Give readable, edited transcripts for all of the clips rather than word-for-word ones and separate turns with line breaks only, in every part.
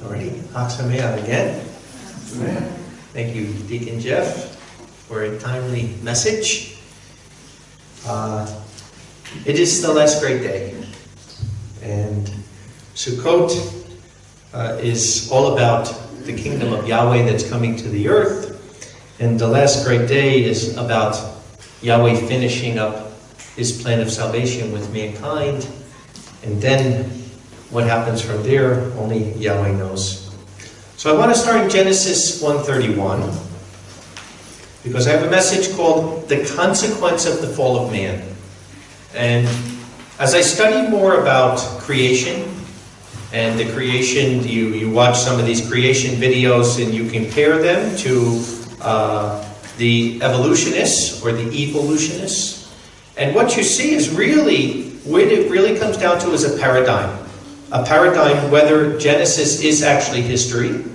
Alrighty, Chag Sameach again. Thank you, Deacon Jeff, for a timely message. It is the last great day, and Sukkot is all about the kingdom of Yahweh that's coming to the earth, and the last great day is about Yahweh finishing up his plan of salvation with mankind, and then what happens from there, only Yahweh knows. So I want to start in Genesis 1:31, because I have a message called The Consequence of the Fall of Man. And as I study more about creation, and the creation, you watch some of these creation videos and you compare them to the evolutionists or the evolutionists. And what you see is really, what it really comes down to is a paradigm. A paradigm whether Genesis is actually history,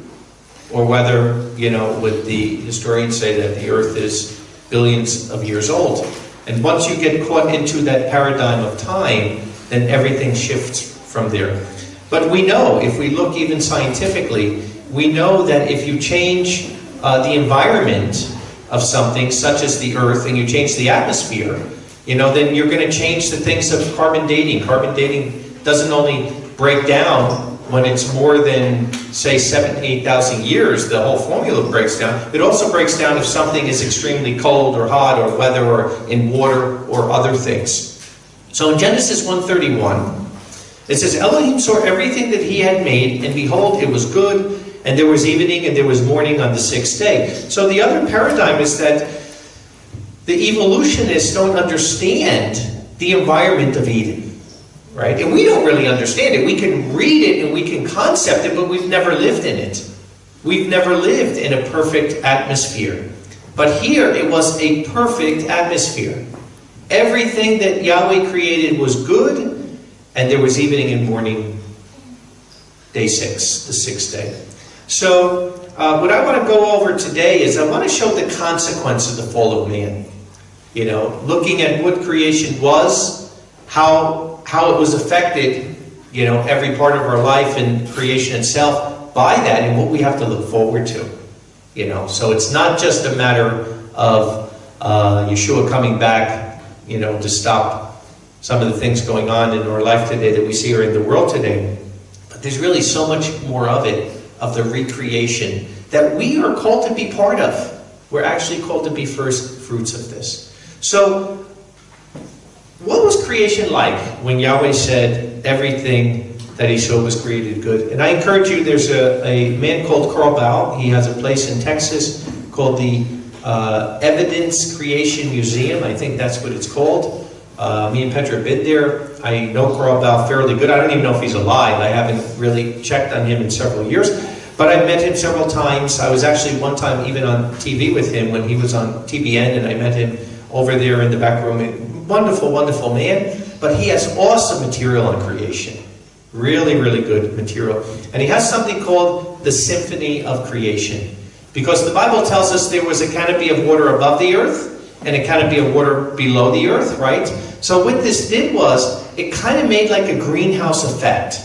or whether, would the historians say that the earth is billions of years old. And once you get caught into that paradigm of time, then everything shifts from there. But we know, if we look even scientifically, we know that if you change the environment of something, such as the earth, and you change the atmosphere, then you're going to change the things of carbon dating. Carbon dating doesn't only break down when it's more than, say, 7,000 to 8,000 years, the whole formula breaks down. It also breaks down if something is extremely cold or hot or weather or in water or other things. So in Genesis 1:31, it says, Elohim saw everything that he had made, and behold, it was good, and there was evening and there was morning on the sixth day. So the other paradigm is that the evolutionists don't understand the environment of Eden. Right? And we don't really understand it. We can read it and we can concept it, but we've never lived in it. We've never lived in a perfect atmosphere. But here it was a perfect atmosphere. Everything that Yahweh created was good, and there was evening and morning, day 6, the sixth day. So what I want to go over today is I want to show the consequence of the fall of man. Looking at what creation was, how it was affected, every part of our life and creation itself by that, and what we have to look forward to. So it's not just a matter of Yeshua coming back, to stop some of the things going on in our life today that we see are in the world today. But there's really so much more of it, of the recreation, that we are called to be part of. We're actually called to be first fruits of this. So, what was creation like when Yahweh said everything that he saw was created good? And I encourage you, there's a man called Carl Baugh. He has a place in Texas called the Evidence Creation Museum. I think that's what it's called. Me and Petra have been there. I know Carl Baugh fairly good. I don't even know if he's alive. I haven't really checked on him in several years. But I've met him several times. I was actually one time even on TV with him when he was on TBN, and I met him over there in the back room. Wonderful, wonderful man, but he has awesome material on creation. Really, really good material. And he has something called the Symphony of Creation. Because the Bible tells us there was a canopy of water above the earth and a canopy of water below the earth, right? So what this did was, it kind of made like a greenhouse effect.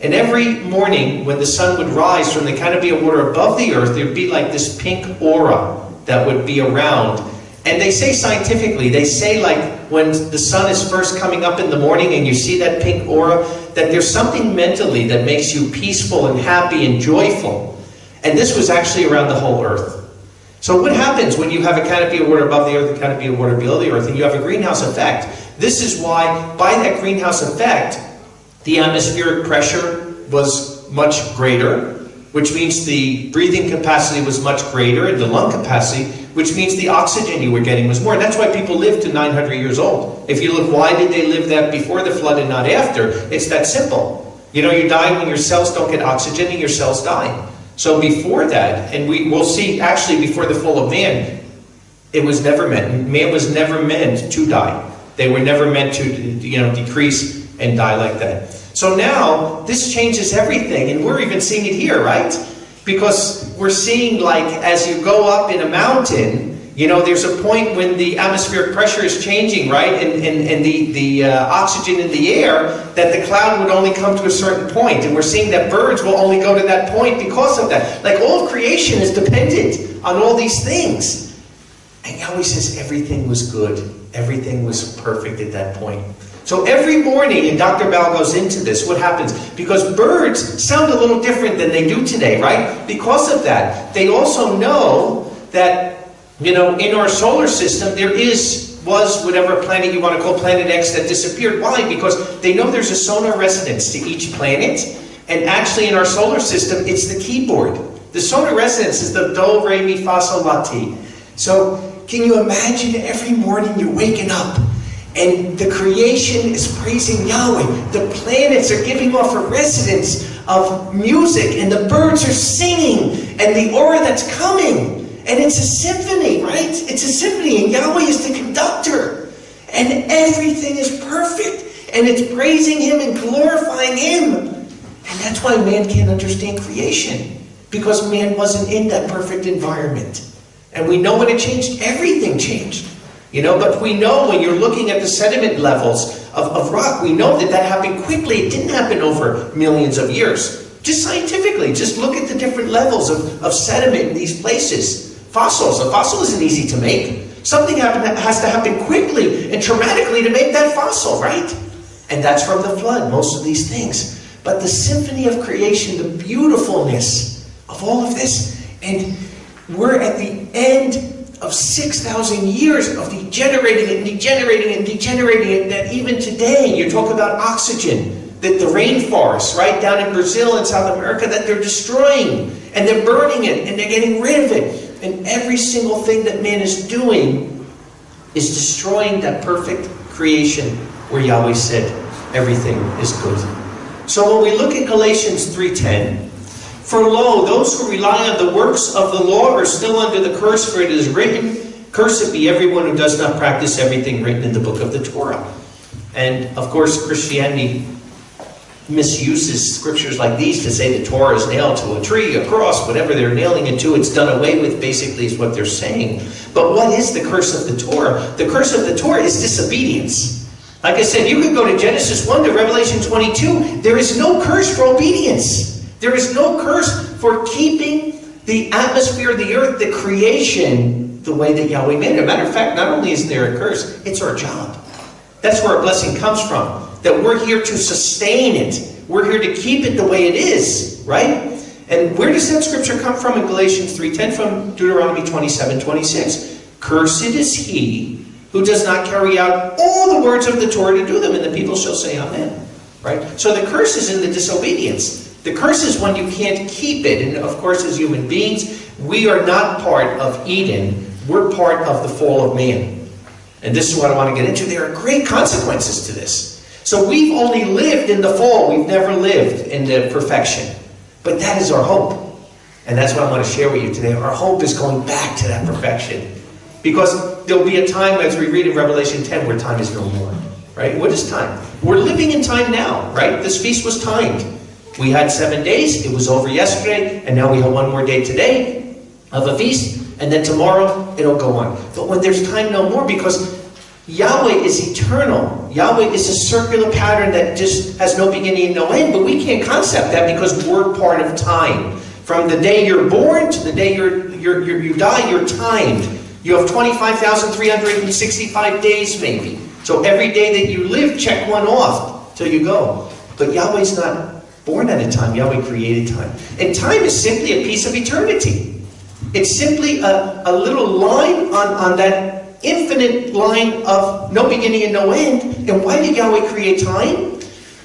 And every morning when the sun would rise from the canopy of water above the earth, there would be like this pink aura that would be around. And they say scientifically, they say like when the sun is first coming up in the morning and you see that pink aura, that there's something mentally that makes you peaceful and happy and joyful. And this was actually around the whole earth. So what happens when you have a canopy of water above the earth, a canopy of water below the earth, and you have a greenhouse effect? This is why, by that greenhouse effect, the atmospheric pressure was much greater, which means the breathing capacity was much greater, and the lung capacity, which means the oxygen you were getting was more. And that's why people live to 900 years old. If you look, why did they live that before the flood and not after? It's that simple. You die when your cells don't get oxygen and your cells die. So before that, and we'll see actually before the fall of man, it was never meant. Man was never meant to die. They were never meant to decrease and die like that. So now, this changes everything, and we're even seeing it here, right? Because we're seeing, like, as you go up in a mountain, You know, there's a point when the atmospheric pressure is changing, right? And the oxygen in the air, that the cloud would only come to a certain point. And we're seeing that birds will only go to that point because of that. Like, all of creation is dependent on all these things. And Yahweh says everything was good. Everything was perfect at that point. So every morning, and Dr. Bal goes into this, what happens? Because birds sound a little different than they do today, right? Because of that. They also know that, you know, in our solar system, there was whatever planet you want to call Planet X that disappeared. Why? Because they know there's a solar resonance to each planet. And actually in our solar system, it's the keyboard. The solar resonance is the do, re, mi, fa, sol, la, ti. So can you imagine every morning you're waking up and the creation is praising Yahweh. The planets are giving off a resonance of music, and the birds are singing, and the aura that's coming. And it's a symphony, right? It's a symphony, and Yahweh is the conductor. And everything is perfect, and it's praising Him and glorifying Him. And that's why man can't understand creation, because man wasn't in that perfect environment. And we know when it changed, everything changed. You know, but we know when you're looking at the sediment levels of rock, we know that happened quickly. It didn't happen over millions of years. Just scientifically, just look at the different levels of sediment in these places. Fossils. A fossil isn't easy to make. Something has to happen quickly and traumatically to make that fossil, right? And that's from the flood, most of these things. But the symphony of creation, the beautifulness of all of this, and we're at the end of 6,000 years of degenerating and degenerating and degenerating it, that even today, you talk about oxygen, that the rainforests, right, down in Brazil and South America, that they're destroying, and they're burning it, and they're getting rid of it. And every single thing that man is doing is destroying that perfect creation where Yahweh said everything is good. So when we look at Galatians 3:10, for lo, those who rely on the works of the law are still under the curse, for it is written, cursed be everyone who does not practice everything written in the book of the Torah. And of course, Christianity misuses scriptures like these to say the Torah is nailed to a tree, a cross, whatever they're nailing it to, it's done away with, basically, is what they're saying. But what is the curse of the Torah? The curse of the Torah is disobedience. Like I said, you could go to Genesis 1 to Revelation 22. There is no curse for obedience. There is no curse for keeping the atmosphere, the earth, the creation, the way that Yahweh made it. As a matter of fact, not only is there a curse, it's our job. That's where our blessing comes from. That we're here to sustain it. We're here to keep it the way it is, right? And where does that scripture come from in Galatians 3:10? From Deuteronomy 27:26. Cursed is he who does not carry out all the words of the Torah to do them, and the people shall say amen. Right? So the curse is in the disobedience. The curse is when you can't keep it. And of course, as human beings, we are not part of Eden. We're part of the fall of man. And this is what I want to get into. There are great consequences to this. So we've only lived in the fall. We've never lived in the perfection. But that is our hope. And that's what I want to share with you today. Our hope is going back to that perfection. Because there'll be a time, as we read in Revelation 10, where time is no more. Right? What is time? We're living in time now. Right? This feast was timed. We had 7 days, it was over yesterday, and now we have one more day today of a feast, and then tomorrow it'll go on. But when there's time no more, because Yahweh is eternal. Yahweh is a circular pattern that just has no beginning and no end, but we can't concept that because we're part of time. From the day you're born to the day you die, you're timed. You have 25,365 days maybe. So every day that you live, check one off till you go. But Yahweh's not born at a time. Yahweh created time. And time is simply a piece of eternity. It's simply a little line on that infinite line of no beginning and no end. And why did Yahweh create time?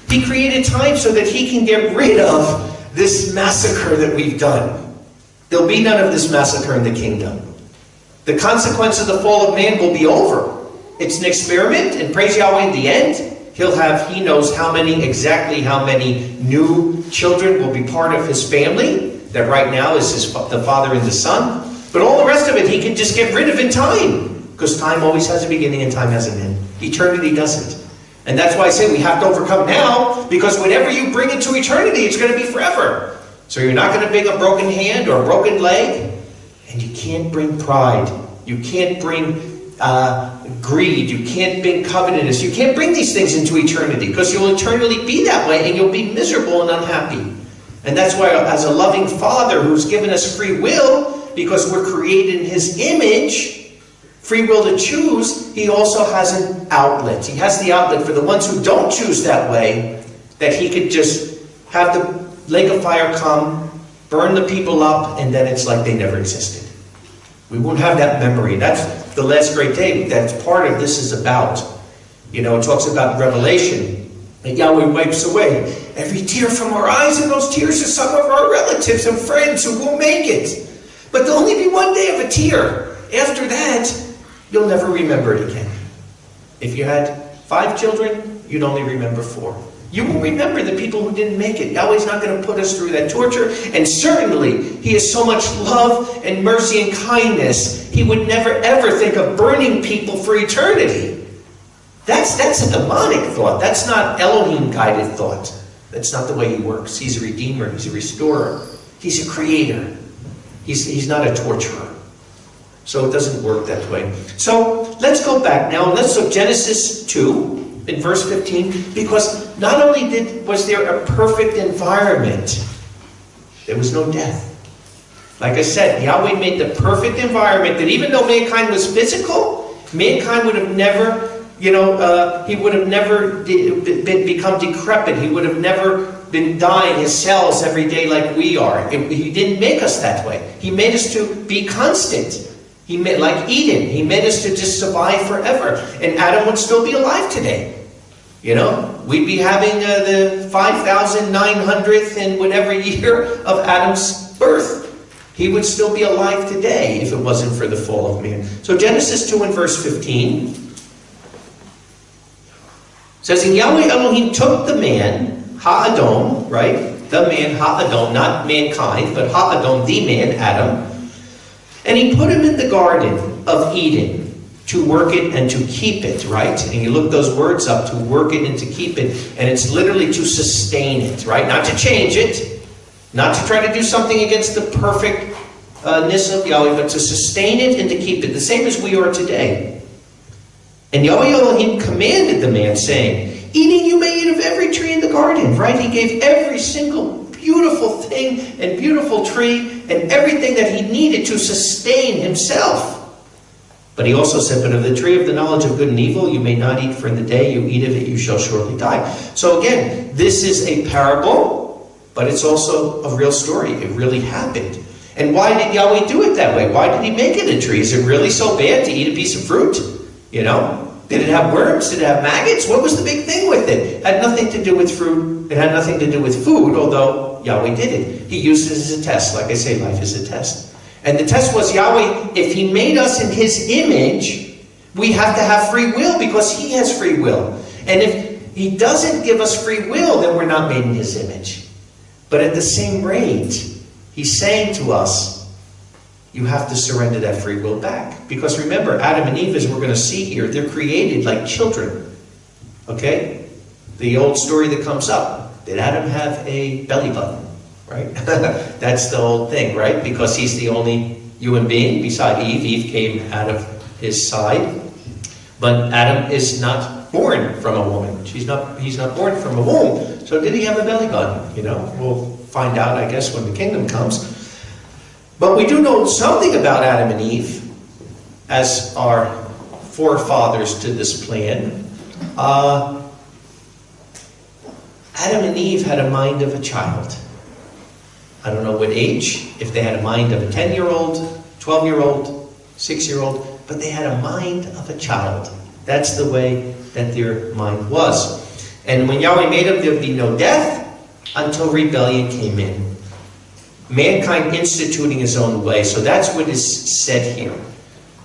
He created time so that He can get rid of this massacre that we've done. There'll be none of this massacre in the kingdom. The consequence of the fall of man will be over. It's an experiment, and praise Yahweh in the end. He knows exactly how many new children will be part of His family. That right now is the Father and the Son. But all the rest of it He can just get rid of in time. Because time always has a beginning and time has an end. Eternity doesn't. And that's why I say we have to overcome now. Because whatever you bring into eternity, it's going to be forever. So you're not going to bring a broken hand or a broken leg. And you can't bring pride You can't bring greed. You can't bring covetousness. You can't bring these things into eternity, because you'll eternally be that way and you'll be miserable and unhappy. And that's why, as a loving Father who's given us free will, because we're created in His image, free will to choose, He also has an outlet. He has the outlet for the ones who don't choose that way, that He could just have the lake of fire come, burn the people up, and then it's like they never existed. We won't have that memory. That's the last great day. That's part of this is about. You know, it talks about Revelation. And Yahweh wipes away every tear from our eyes, and those tears are some of our relatives and friends who won't make it. But there'll only be one day of a tear. After that, you'll never remember it again. If you had 5 children, you'd only remember 4. You will remember the people who didn't make it. Yahweh's not going to put us through that torture. And certainly, He has so much love and mercy and kindness, He would never ever think of burning people for eternity. That's a demonic thought. That's not Elohim-guided thought. That's not the way He works. He's a redeemer. He's a restorer. He's a creator. He's not a torturer. So it doesn't work that way. So let's go back now. Let's look Genesis 2 in verse 15. Because not only was there a perfect environment, there was no death. Like I said, Yahweh made the perfect environment that even though mankind was physical, mankind would have never... he would have never become decrepit. He would have never been dying his cells every day like we are. He didn't make us that way. He made us to be constant. He made, like Eden. He made us to just survive forever. And Adam would still be alive today. You know, we'd be having the 5,900th and whatever year of Adam's birth. He would still be alive today if it wasn't for the fall of man. So Genesis 2 and verse 15. Says, and Yahweh Elohim took the man, Ha-Adom, right? The man, Ha-Adom, not mankind, but Ha-Adom, the man, Adam. And He put him in the garden of Eden to work it and to keep it, right? And you look those words up, to work it and to keep it. And it's literally to sustain it, right? Not to change it, not to try to do something against the perfectness of Yahweh, but to sustain it and to keep it. The same as we are today. And Yahweh Elohim commanded the man, saying, eating you may eat of every tree in the garden, right? He gave every single beautiful thing and beautiful tree and everything that he needed to sustain himself. But He also said, but of the tree of the knowledge of good and evil you may not eat, for in the day you eat of it you shall surely die. So again, this is a parable, but it's also a real story. It really happened. And why did Yahweh do it that way? Why did He make it a tree? Is it really so bad to eat a piece of fruit? You know? Did it have worms? Did it have maggots? What was the big thing with it? It had nothing to do with fruit. It had nothing to do with food, although Yahweh did it. He used it as a test. Like I say, life is a test. And the test was Yahweh, if He made us in His image, we have to have free will because He has free will. And if He doesn't give us free will, then we're not made in His image. But at the same rate, He's saying to us, you have to surrender that free will back. Because remember, Adam and Eve, as we're going to see here, they're created like children. Okay? The old story that comes up. Did Adam have a belly button? Right? That's the whole thing, right? Because he's the only human being beside Eve. Eve came out of his side. But Adam is not born from a woman. He's not born from a womb. So did he have a belly button? You know, we'll find out, I guess, when the kingdom comes. But we do know something about Adam and Eve as our forefathers to this plan. Adam and Eve had a mind of a child. I don't know what age, if they had a mind of a 10-year-old, 12-year-old, 6-year-old, but they had a mind of a child. That's the way that their mind was. And when Yahweh made them, there would be no death until rebellion came in. Mankind instituting his own way. So that's what is said here.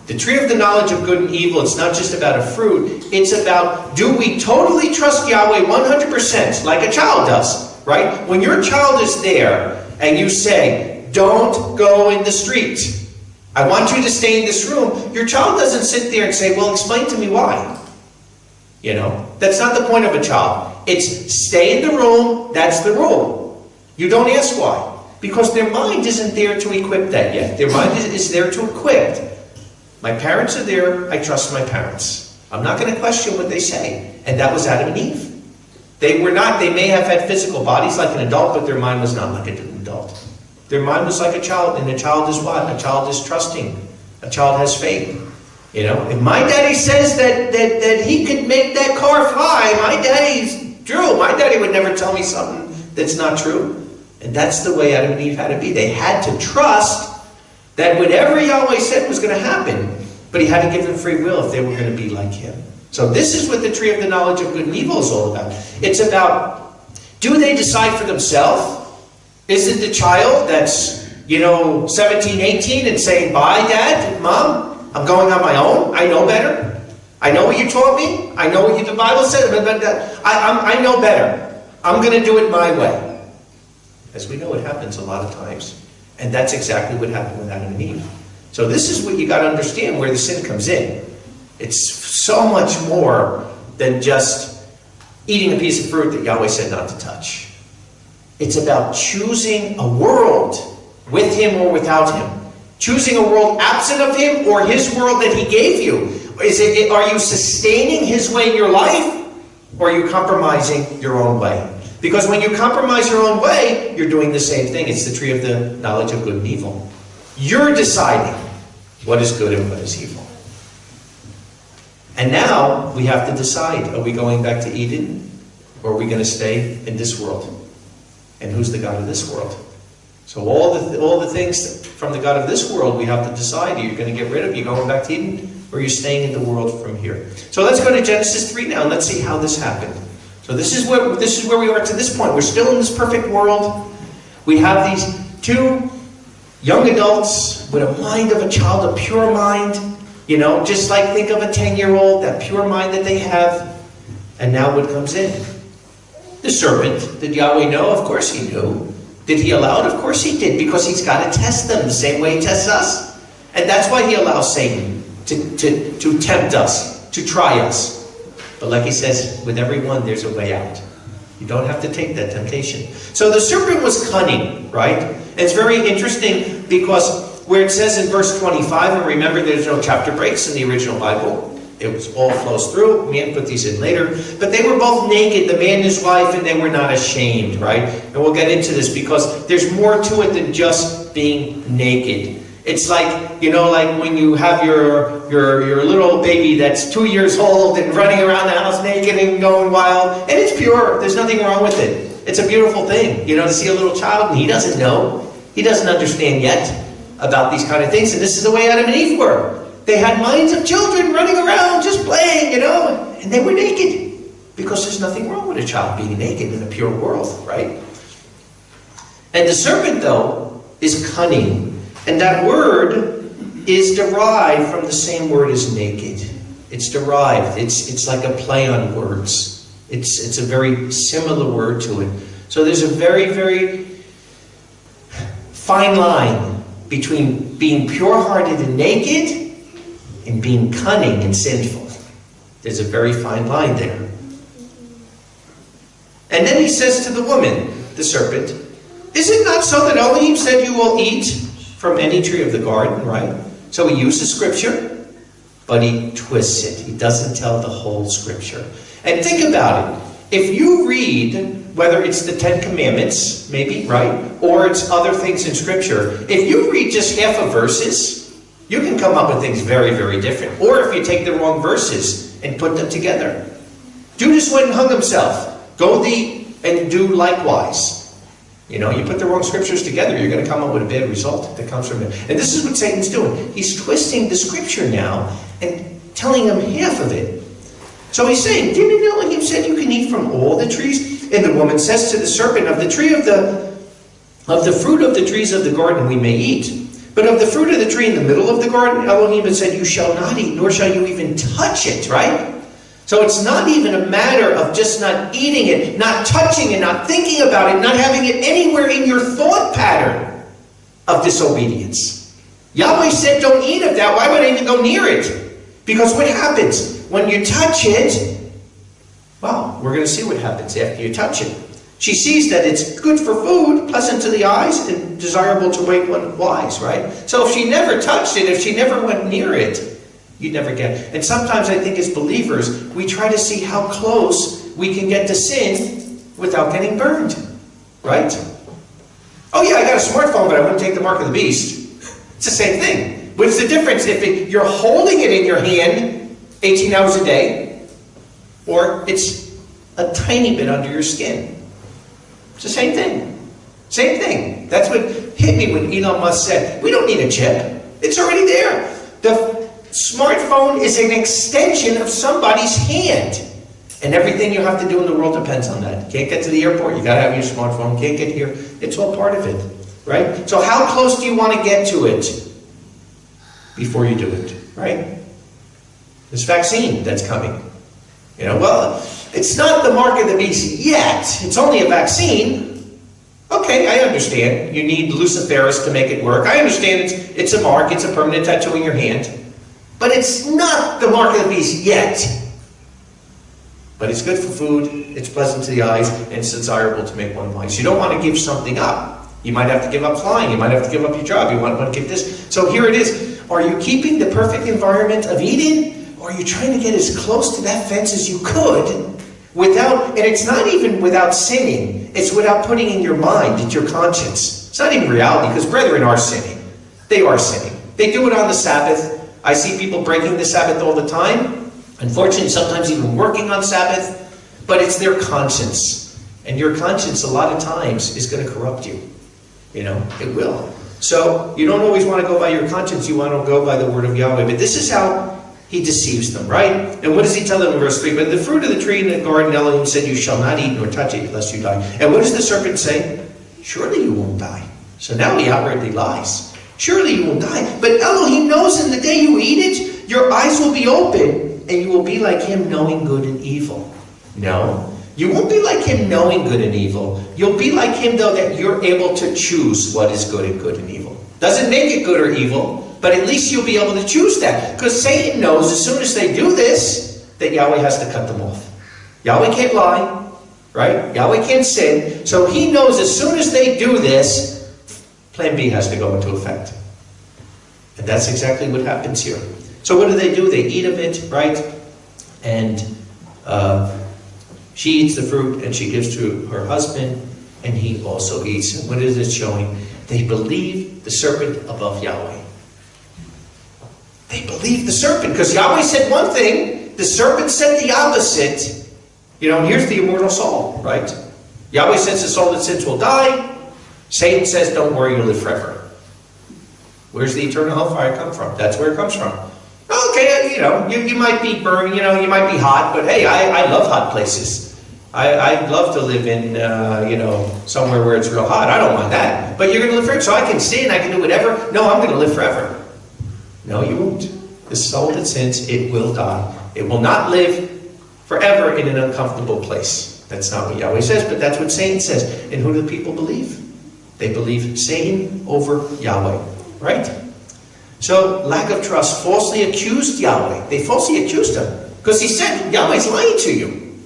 The tree of the knowledge of good and evil, it's not just about a fruit. It's about, do we totally trust Yahweh 100% like a child does, right? When your child is there and you say, don't go in the street. I want you to stay in this room. Your child doesn't sit there and say, well, explain to me why. You know, that's not the point of a child. It's stay in the room, that's the rule. You don't ask why. Because their mind isn't there to equip that yet. Their mind is there to equip. My parents are there, I trust my parents. I'm not going to question what they say. And that was Adam and Eve. They may have had physical bodies like an adult, but their mind was not like an adult. Their mind was like a child, and a child is what? A child is trusting. A child has faith. You know, if my daddy says that he could make that car fly, my daddy's true. My daddy would never tell me something that's not true. And that's the way Adam and Eve had to be. They had to trust that whatever Yahweh said was going to happen, but he had to give them free will if they were going to be like him. So this is what the tree of the knowledge of good and evil is all about. It's about, do they decide for themselves? Is it the child that's, 17, 18 and saying, bye, Dad, Mom, I'm going on my own. I know better. I know what you taught me. I know what the Bible said. I know better. I'm going to do it my way. As we know, it happens a lot of times. And that's exactly what happened with Adam and Eve. So this is what you got to understand where the sin comes in. It's so much more than just eating a piece of fruit that Yahweh said not to touch. It's about choosing a world with him or without him. Choosing a world absent of him or his world that he gave you. Are you sustaining his way in your life, or are you compromising your own way? Because when you compromise your own way, you're doing the same thing. It's the tree of the knowledge of good and evil. You're deciding what is good and what is evil. And now we have to decide, are we going back to Eden, or are we going to stay in this world? And who's the God of this world? So all the things from the God of this world we have to decide. Are you going to get rid of? Are you going back to Eden, or are you staying in the world from here? So let's go to Genesis 3 now, and let's see how this happened. So this is where we are to this point. We're still in this perfect world. We have these two young adults with a mind of a child, a pure mind. Just like think of a 10-year-old, that pure mind that they have. And now what comes in? The serpent. Did Yahweh know? Of course he knew. Did he allow it? Of course he did, because he's got to test them the same way he tests us. And that's why he allows Satan to tempt us, to try us. But like he says, with everyone there's a way out. You don't have to take that temptation. So the serpent was cunning, right? And it's very interesting because where it says in verse 25, and remember there's no chapter breaks in the original Bible. It all flows through. Man put these in later. Like they were both naked, the man and his wife, and they were not ashamed, right? And we'll get into this because there's more to it than just being naked. It's like, like when you have your little baby that's 2 years old and running around the house naked and going wild. And it's pure. There's nothing wrong with it. It's a beautiful thing, to see a little child, and he doesn't know. He doesn't understand yet about these kind of things. And this is the way Adam and Eve were. They had minds of children running around, just playing, and they were naked. Because there's nothing wrong with a child being naked in a pure world, right? And the serpent, though, is cunning. And that word is derived from the same word as naked. It's derived. It's like a play on words. It's a very similar word to it. So there's a very, very fine line between being pure-hearted and naked and being cunning and sinful. There's a very fine line there. And then he says to the woman, the serpent, is it not so that Elohim said you will eat from any tree of the garden, right? So he uses scripture, but he twists it. He doesn't tell the whole scripture. And think about it. If you read, whether it's the Ten Commandments, maybe, right? Or it's other things in scripture, if you read just half of verses, you can come up with things very, very different. Or if you take the wrong verses and put them together. Judas went and hung himself. Go thee and do likewise. You put the wrong scriptures together, you're going to come up with a bad result that comes from it. And this is what Satan's doing. He's twisting the scripture now and telling them half of it. So he's saying, didn't Elohim said you can eat from all the trees? And the woman says to the serpent, of the fruit of the trees of the garden we may eat. But of the fruit of the tree in the middle of the garden, Elohim had said, you shall not eat, nor shall you even touch it, right? So it's not even a matter of just not eating it, not touching it, not thinking about it, not having it anywhere in your thought pattern of disobedience. Yahweh said, don't eat of that. Why would I even go near it? Because what happens? When you touch it, well, we're going to see what happens after you touch it. She sees that it's good for food, pleasant to the eyes, and desirable to make one wise, right? So if she never touched it, if she never went near it, you'd never get it. And sometimes I think as believers, we try to see how close we can get to sin without getting burned, right? Oh yeah, I got a smartphone, but I wouldn't take the mark of the beast. It's the same thing. What's the difference if you're holding it in your hand 18 hours a day, or it's a tiny bit under your skin? It's the same thing. Same thing. That's what hit me when Elon Musk said, we don't need a chip. It's already there. The smartphone is an extension of somebody's hand. And everything you have to do in the world depends on that. Can't get to the airport, you got to have your smartphone. Can't get here, it's all part of it. Right? So how close do you want to get to it before you do it? Right? This vaccine that's coming. You know, well, it's not the mark of the beast yet. It's only a vaccine. Okay, I understand. You need Luciferus to make it work. I understand it's a mark. It's a permanent tattoo in your hand. But it's not the mark of the beast yet. But it's good for food. It's pleasant to the eyes. And it's desirable to make one wise. You don't want to give something up. You might have to give up flying. You might have to give up your job. You want to give this. So here it is. Are you keeping the perfect environment of Eden? Or are you trying to get as close to that fence as you could without, and it's not even without sinning, it's without putting in your mind, it's your conscience. It's not even reality, because brethren are sinning. They are sinning. They do it on the Sabbath. I see people breaking the Sabbath all the time. Unfortunately, sometimes even working on Sabbath. But it's their conscience. And your conscience, a lot of times, is going to corrupt you. You know, it will. So, you don't always want to go by your conscience. You want to go by the word of Yahweh. But this is how he deceives them, right? And what does he tell them in verse 3? But the fruit of the tree in the garden, Elohim said, you shall not eat nor touch it, lest you die. And what does the serpent say? Surely you won't die. So now he outwardly lies. Surely you won't die. But Elohim knows in the day you eat it, your eyes will be open, and you will be like him, knowing good and evil. No. You won't be like him, knowing good and evil. You'll be like him, though, that you're able to choose what is good and evil. Doesn't make it good or evil, but at least you'll be able to choose that. Because Satan knows as soon as they do this, that Yahweh has to cut them off. Yahweh can't lie, right? Yahweh can't sin. So he knows as soon as they do this, plan B has to go into effect. And that's exactly what happens here. So what do? They eat of it, right? And she eats the fruit and she gives to her husband, and he also eats. And what is it showing? They believe the serpent above Yahweh. They believe the serpent, because Yahweh said one thing, the serpent said the opposite. You know, here's the immortal soul, right? Yahweh says the soul that sins will die. Satan says, don't worry, you'll live forever. Where's the eternal hellfire come from? That's where it comes from. Okay, you know, you might be burned, you know, you might be hot, but hey, I love hot places. I'd love to live in, you know, somewhere where it's real hot. I don't mind that. But you're going to live forever, so I can sin, I can do whatever. No, I'm going to live forever. No, you won't. The soul that sins, it will die. It will not live forever in an uncomfortable place. That's not what Yahweh says, but that's what Satan says. And who do the people believe? They believe Satan over Yahweh, right? So, lack of trust, falsely accused Yahweh. They falsely accused him. Because he said, Yahweh's lying to you.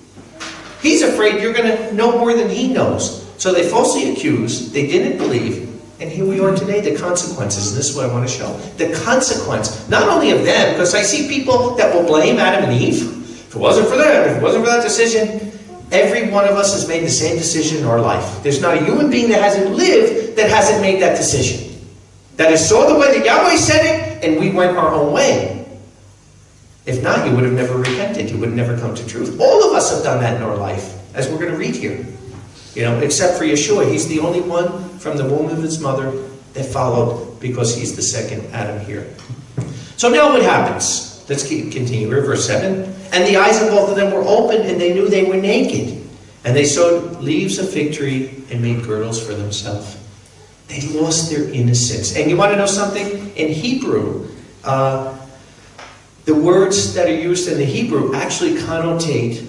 He's afraid you're going to know more than he knows. So they falsely accused, they didn't believe, and here we are today, the consequences. And this is what I want to show. The consequence, not only of them, because I see people that will blame Adam and Eve. If it wasn't for them, if it wasn't for that decision, every one of us has made the same decision in our life. There's not a human being that hasn't lived that hasn't made that decision. That is saw the way that Yahweh said it, and we went our own way. If not, you would have never repented. You would have never come to truth. All of us have done that in our life, as we're going to read here. You know, except for Yeshua. He's the only one from the womb of his mother that followed, because he's the second Adam here. So now what happens? Let's continue here, verse 7. And the eyes of both of them were open, and they knew they were naked. And they sewed leaves of fig tree and made girdles for themselves. They lost their innocence. And you want to know something? In Hebrew, the words that are used in the Hebrew actually connotate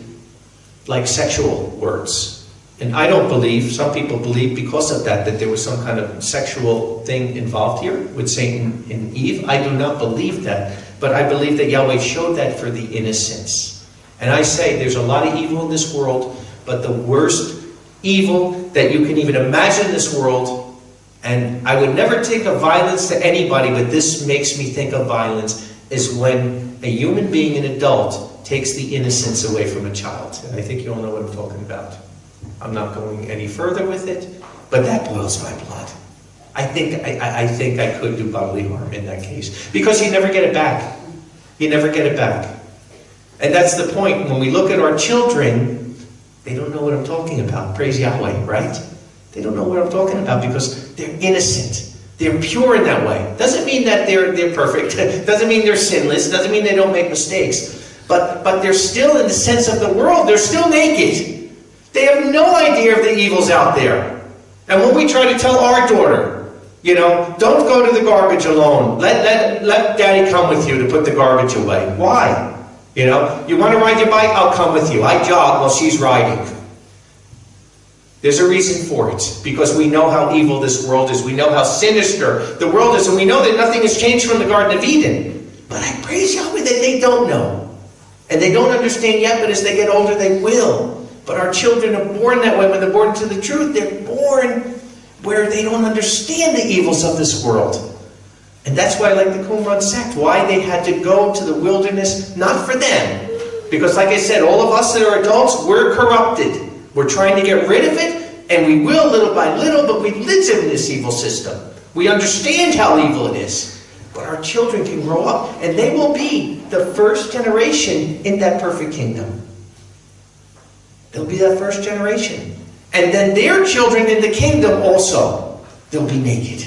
like sexual words. And I don't believe, some people believe because of that there was some kind of sexual thing involved here with Satan and Eve. I do not believe that. But I believe that Yahweh showed that for the innocents. And I say there's a lot of evil in this world, but the worst evil that you can even imagine in this world. And I would never think of violence to anybody, but this makes me think of violence, is when a human being, an adult, takes the innocence away from a child. And I think you all know what I'm talking about. I'm not going any further with it, but that boils my blood. I think I could do bodily harm in that case, because you never get it back. You never get it back. And that's the point. When we look at our children, they don't know what I'm talking about. Praise Yahweh, right? They don't know what I'm talking about because they're innocent. They're pure in that way. Doesn't mean that they're perfect. Doesn't mean they're sinless. Doesn't mean they don't make mistakes. But they're still, in the sense of the world, they're still naked. They have no idea of the evils out there. And when we try to tell our daughter, don't go to the garbage alone. Let daddy come with you to put the garbage away. Why? You want to ride your bike? I'll come with you. I jog while she's riding. There's a reason for it. Because we know how evil this world is. We know how sinister the world is. And we know that nothing has changed from the Garden of Eden. But I praise Yahweh that they don't know. And they don't understand yet, but as they get older, they will. But our children are born that way. When they're born to the truth, they're born where they don't understand the evils of this world. And that's why I like the Qumran sect, why they had to go to the wilderness, not for them. Because like I said, all of us that are adults, we're corrupted. We're trying to get rid of it, and we will little by little, but we live in this evil system. We understand how evil it is. But our children can grow up, and they will be the first generation in that perfect kingdom. They'll be that first generation. And then their children in the kingdom also, they'll be naked.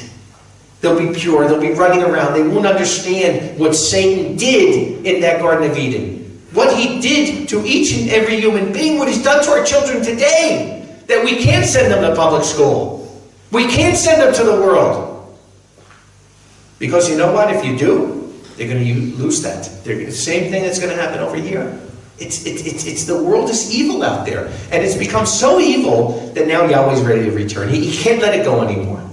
They'll be pure. They'll be running around. They won't understand what Satan did in that Garden of Eden. What he did to each and every human being, what he's done to our children today. That we can't send them to public school. We can't send them to the world. Because you know what? If you do, they're going to lose that. The same thing that's going to happen over here. It's the world is evil out there. And it's become so evil that now Yahweh's ready to return. He can't let it go anymore.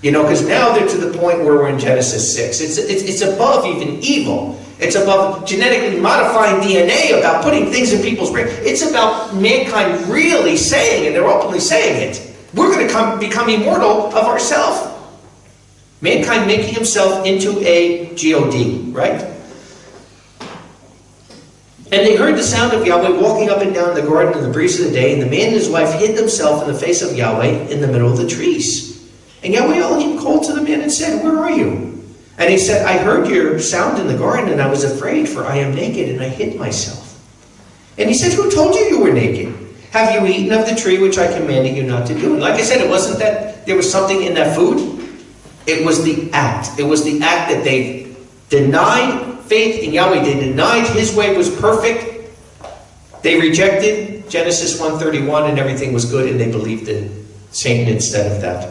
Because now they're to the point where we're in Genesis 6. It's above even evil. It's above genetically modifying DNA, about putting things in people's brains. It's about mankind really saying, and they're openly saying it, we're going to become immortal of ourselves. Mankind making himself into a God, right? And they heard the sound of Yahweh walking up and down the garden in the breeze of the day, and the man and his wife hid themselves in the face of Yahweh in the middle of the trees. And Yahweh Elohim called to the man and said, "Where are you?" And he said, "I heard your sound in the garden, and I was afraid, for I am naked, and I hid myself." And he said, "Who told you you were naked? Have you eaten of the tree which I commanded you not to do?" And like I said, it wasn't that there was something in that food. It was the act. It was the act that they denied faith in Yahweh. They denied his way was perfect. They rejected Genesis 1:31, and everything was good, and they believed in Satan instead of that.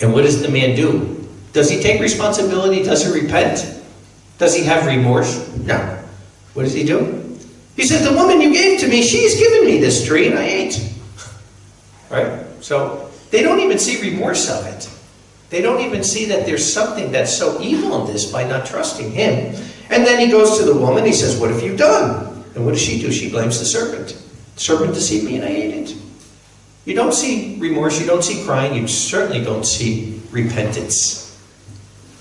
And what does the man do? Does he take responsibility? Does he repent? Does he have remorse? No. What does he do? He says, "The woman you gave to me, she's given me this tree, and I ate." Right? So they don't even see remorse of it. They don't even see that there's something that's so evil in this by not trusting him. And then he goes to the woman. He says, "What have you done?" And what does she do? She blames the serpent. The serpent deceived me, and I ate it. You don't see remorse, you don't see crying, you certainly don't see repentance.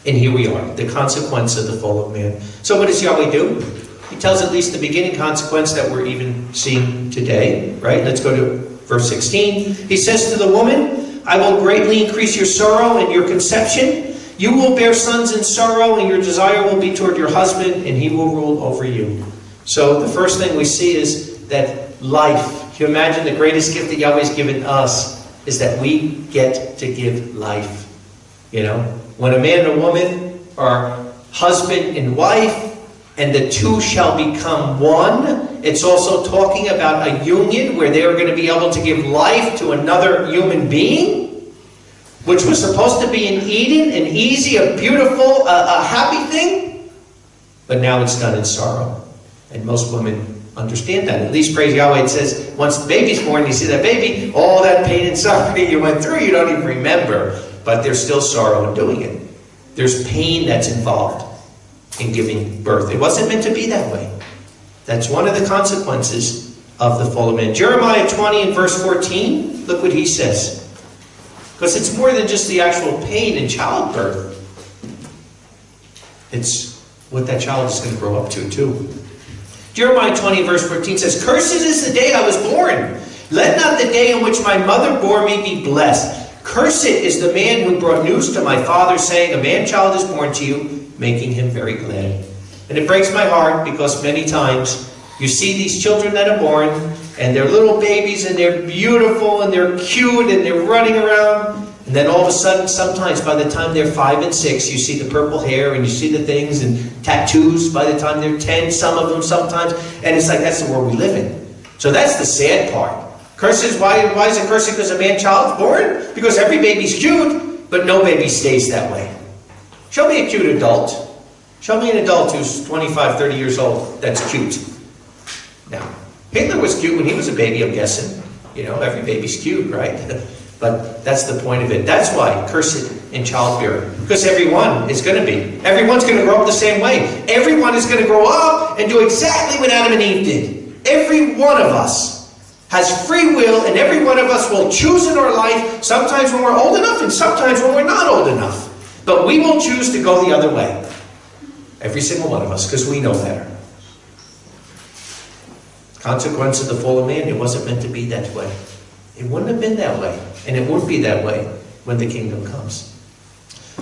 And here we are, the consequence of the fall of man. So what does Yahweh do? He tells at least the beginning consequence that we're even seeing today, right? Let's go to verse 16. He says to the woman, "I will greatly increase your sorrow and your conception. You will bear sons in sorrow, and your desire will be toward your husband, and he will rule over you." So the first thing we see is that life. Can you imagine the greatest gift that Yahweh's given us is that we get to give life. When a man and a woman are husband and wife, and the two shall become one, it's also talking about a union where they are going to be able to give life to another human being, which was supposed to be in Eden, an easy, a beautiful, a happy thing. But now it's done in sorrow. And most women understand that. At least, praise Yahweh, it says, once the baby's born, you see that baby, all that pain and suffering you went through, you don't even remember. But there's still sorrow in doing it. There's pain that's involved in giving birth. It wasn't meant to be that way. That's one of the consequences of the fall of man. Jeremiah 20 and verse 14, look what he says. Because it's more than just the actual pain in childbirth. It's what that child is going to grow up to too. Jeremiah 20 verse 14 says, "Cursed is the day I was born. Let not the day in which my mother bore me be blessed. Cursed is the man who brought news to my father, saying, a man-child is born to you, making him very glad." And it breaks my heart because many times you see these children that are born, and they're little babies, and they're beautiful, and they're cute, and they're running around. And then all of a sudden, sometimes by the time they're 5 and 6, you see the purple hair, and you see the things, and tattoos by the time they're 10, some of them sometimes. And it's like, that's the world we live in. So that's the sad part. Curses, why is it cursed because a man-child's born? Because every baby's cute, but no baby stays that way. Show me a cute adult. Show me an adult who's 25, 30 years old that's cute. Now, Hitler was cute when he was a baby, I'm guessing. You know, every baby's cute, right? But that's the point of it. That's why cursed in childbearing. Because everyone is going to be. Everyone's going to grow up the same way. Everyone is going to grow up and do exactly what Adam and Eve did. Every one of us has free will, and every one of us will choose in our life, sometimes when we're old enough and sometimes when we're not old enough. But we will choose to go the other way. Every single one of us, because we know better. Consequence of the fall of man, it wasn't meant to be that way. It wouldn't have been that way. And it won't be that way when the kingdom comes.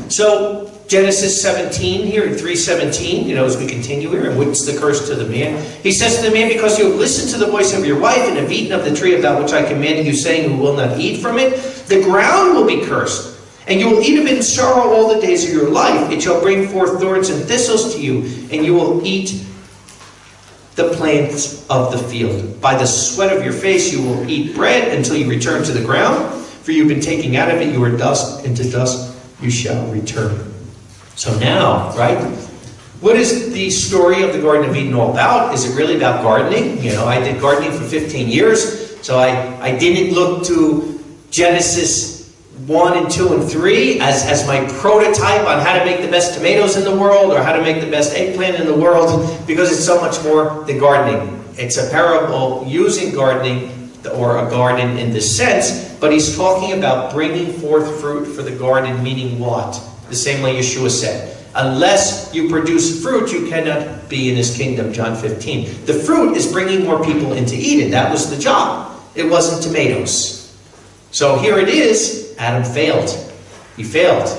So, Genesis 17 here, in 3:17, you know, as we continue here, and what's the curse to the man? He says to the man, "Because you have listened to the voice of your wife and have eaten of the tree about which I commanded you, saying, you will not eat from it, the ground will be cursed. And you will eat of it in sorrow all the days of your life. It shall bring forth thorns and thistles to you, and you will eat the plants of the field. By the sweat of your face you will eat bread until you return to the ground. For you've been taken out of it, you are dust, and to dust you shall return." So now, right? What is the story of the Garden of Eden all about? Is it really about gardening? You know, I did gardening for 15 years, so I didn't look to Genesis 1 and 2 and 3 as my prototype on how to make the best tomatoes in the world or how to make the best eggplant in the world, because it's so much more than gardening. It's a parable using gardening or a garden in this sense, but he's talking about bringing forth fruit for the garden, meaning what? The same way Yeshua said, unless you produce fruit, you cannot be in his kingdom, John 15. The fruit is bringing more people into Eden. That was the job. It wasn't tomatoes. So here it is. Adam failed. He failed.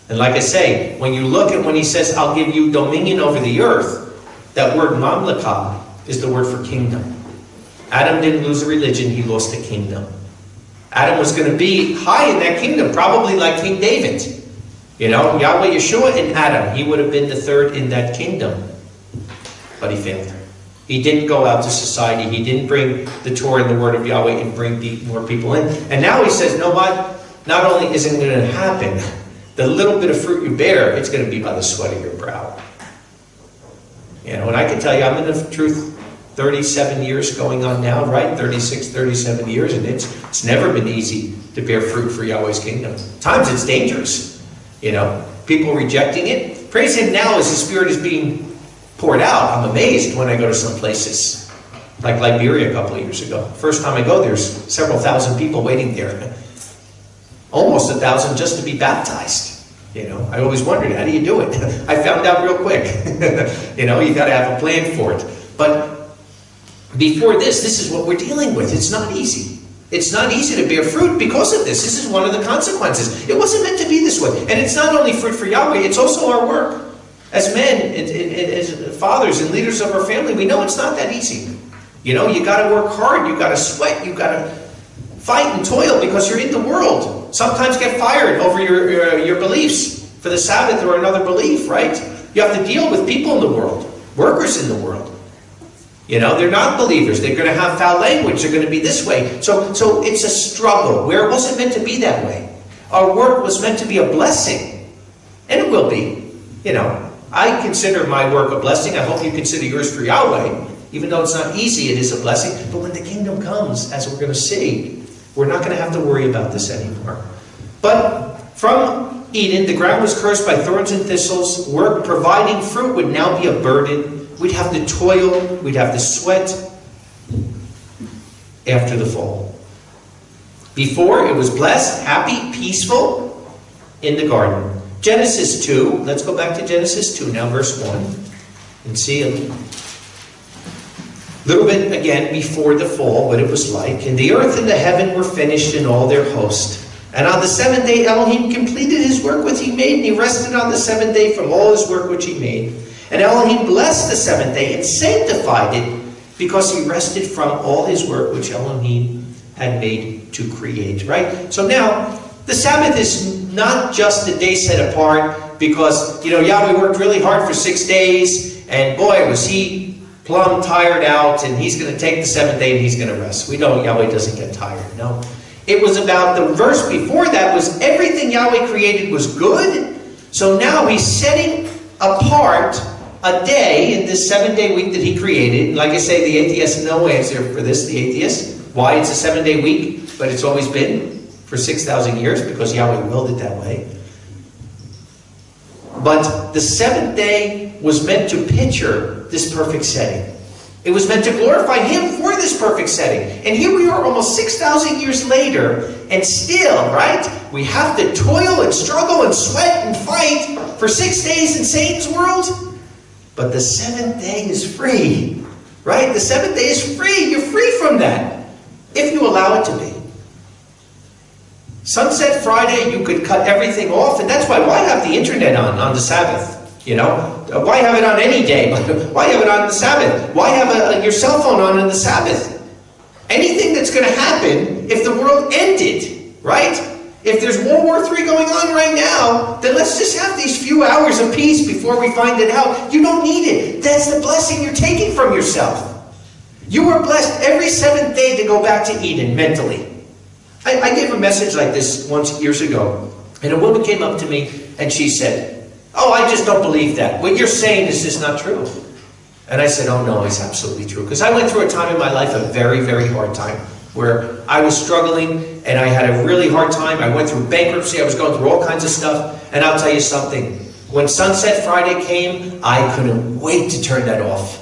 And like I say, when you look at when he says, I'll give you dominion over the earth, that word mamlekah is the word for kingdom. Adam didn't lose a religion, he lost a kingdom. Adam was going to be high in that kingdom, probably like King David. You know, Yahweh, Yeshua, and Adam. He would have been the third in that kingdom. But he failed. He didn't go out to society. He didn't bring the Torah and the word of Yahweh and bring more people in. And now he says, no, what? Not only isn't it going to happen, the little bit of fruit you bear, it's going to be by the sweat of your brow. You know, and I can tell you, I'm in the truth 37 years going on now, right? 36, 37 years, and it's never been easy to bear fruit for Yahweh's kingdom. At times it's dangerous. You know, people rejecting it. Praise him now as his spirit is being poured out. I'm amazed when I go to some places, like Liberia a couple of years ago. First time I go, there's several thousand people waiting there. Almost 1,000 just to be baptized. You know, I always wondered, how do you do it? I found out real quick. You know, you got to have a plan for it. But before this is what we're dealing with. It's not easy. It's not easy to bear fruit because of this. This is one of the consequences. It wasn't meant to be this way. And it's not only fruit for Yahweh, it's also our work. As men, as fathers and leaders of our family, we know it's not that easy. You know, you got to work hard. You got to sweat. You got to fight and toil because you're in the world. Sometimes get fired over your beliefs for the Sabbath or another belief, right? You have to deal with people in the world, workers in the world. You know, they're not believers. They're going to have foul language. They're going to be this way. So it's a struggle where it wasn't meant to be that way. Our work was meant to be a blessing. And it will be. You know, I consider my work a blessing. I hope you consider yours for Yahweh. Even though it's not easy, it is a blessing. But when the kingdom comes, as we're going to see, we're not going to have to worry about this anymore. But from Eden, the ground was cursed by thorns and thistles. Work providing fruit would now be a burden. We'd have to toil. We'd have to sweat. after the fall. Before, it was blessed, happy, peaceful in the garden. Genesis 2, let's go back to Genesis 2 now, verse 1, and see a little bit again before the fall, what it was like. And the earth and the heaven were finished in all their host. And on the seventh day Elohim completed his work which he made, and he rested on the seventh day from all his work which he made. And Elohim blessed the seventh day and sanctified it, because he rested from all his work which Elohim had made to create. Right? So now, the Sabbath is not just a day set apart because, Yahweh worked really hard for 6 days, and boy, was he plumb tired out, and he's going to take the seventh day and he's going to rest. We know Yahweh doesn't get tired. No. It was about the verse before that was everything Yahweh created was good. So now he's setting apart a day in this 7-day week that he created. And like I say, the atheist, no answer for this, the atheist. Why it's a 7-day week, but it's always been for 6,000 years, because Yahweh willed it that way. But the seventh day was meant to picture this perfect setting. It was meant to glorify him for this perfect setting. And here we are almost 6,000 years later, and still, right? We have to toil and struggle and sweat and fight for 6 days in Satan's world. But the seventh day is free, right? The seventh day is free. You're free from that, if you allow it to be. Sunset Friday, you could cut everything off, and that's why have the internet on the Sabbath? Why have it on any day? Why have it on the Sabbath? Why have your cell phone on the Sabbath? Anything that's going to happen if the world ended, right? If there's World War III going on right now, then let's just have these few hours of peace before we find it out. You don't need it. That's the blessing you're taking from yourself. You were blessed every seventh day to go back to Eden mentally. I gave a message like this once years ago, and a woman came up to me and she said, "Oh, I just don't believe that. What you're saying is just not true." And I said, "Oh no, it's absolutely true." Because I went through a time in my life, a very, very hard time, where I was struggling and I had a really hard time. I went through bankruptcy. I was going through all kinds of stuff. And I'll tell you something. When Sunset Friday came, I couldn't wait to turn that off.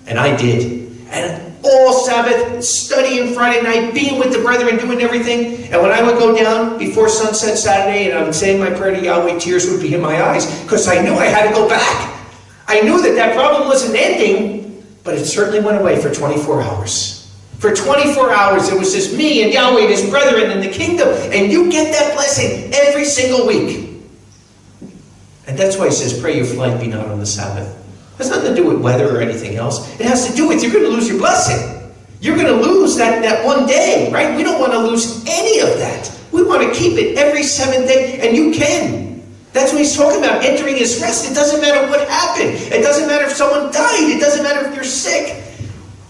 And I did. And all Sabbath, studying Friday night, being with the brethren, doing everything. And when I would go down before sunset Saturday and I would say my prayer to Yahweh, tears would be in my eyes, because I knew I had to go back. I knew that problem wasn't ending, but it certainly went away for 24 hours. For 24 hours, it was just me and Yahweh and his brethren in the kingdom. And you get that blessing every single week. And that's why he says, pray your flight be not on the Sabbath. It has nothing to do with weather or anything else. It has to do with you're going to lose your blessing. You're going to lose that one day, right? We don't want to lose any of that. We want to keep it every seventh day, and you can. That's what he's talking about, entering his rest. It doesn't matter what happened. It doesn't matter if someone died. It doesn't matter if you're sick.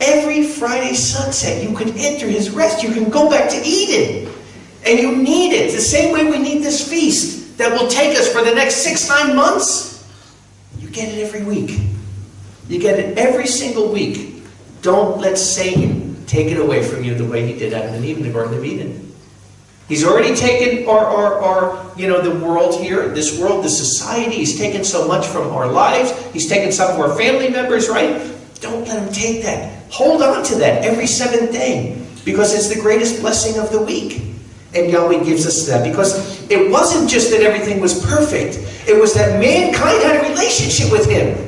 Every Friday sunset, you can enter his rest. You can go back to Eden. And you need it. The same way we need this feast that will take us for the next 6-9 months. You get it every week. You get it every single week. Don't let Satan take it away from you the way he did Adam and Eve in the Garden of Eden. He's already taken the world here, this world, the society. He's taken so much from our lives. He's taken some of our family members, right? Don't let him take that. Hold on to that every seventh day, because it's the greatest blessing of the week. And Yahweh gives us that, because it wasn't just that everything was perfect. It was that mankind had a relationship with him.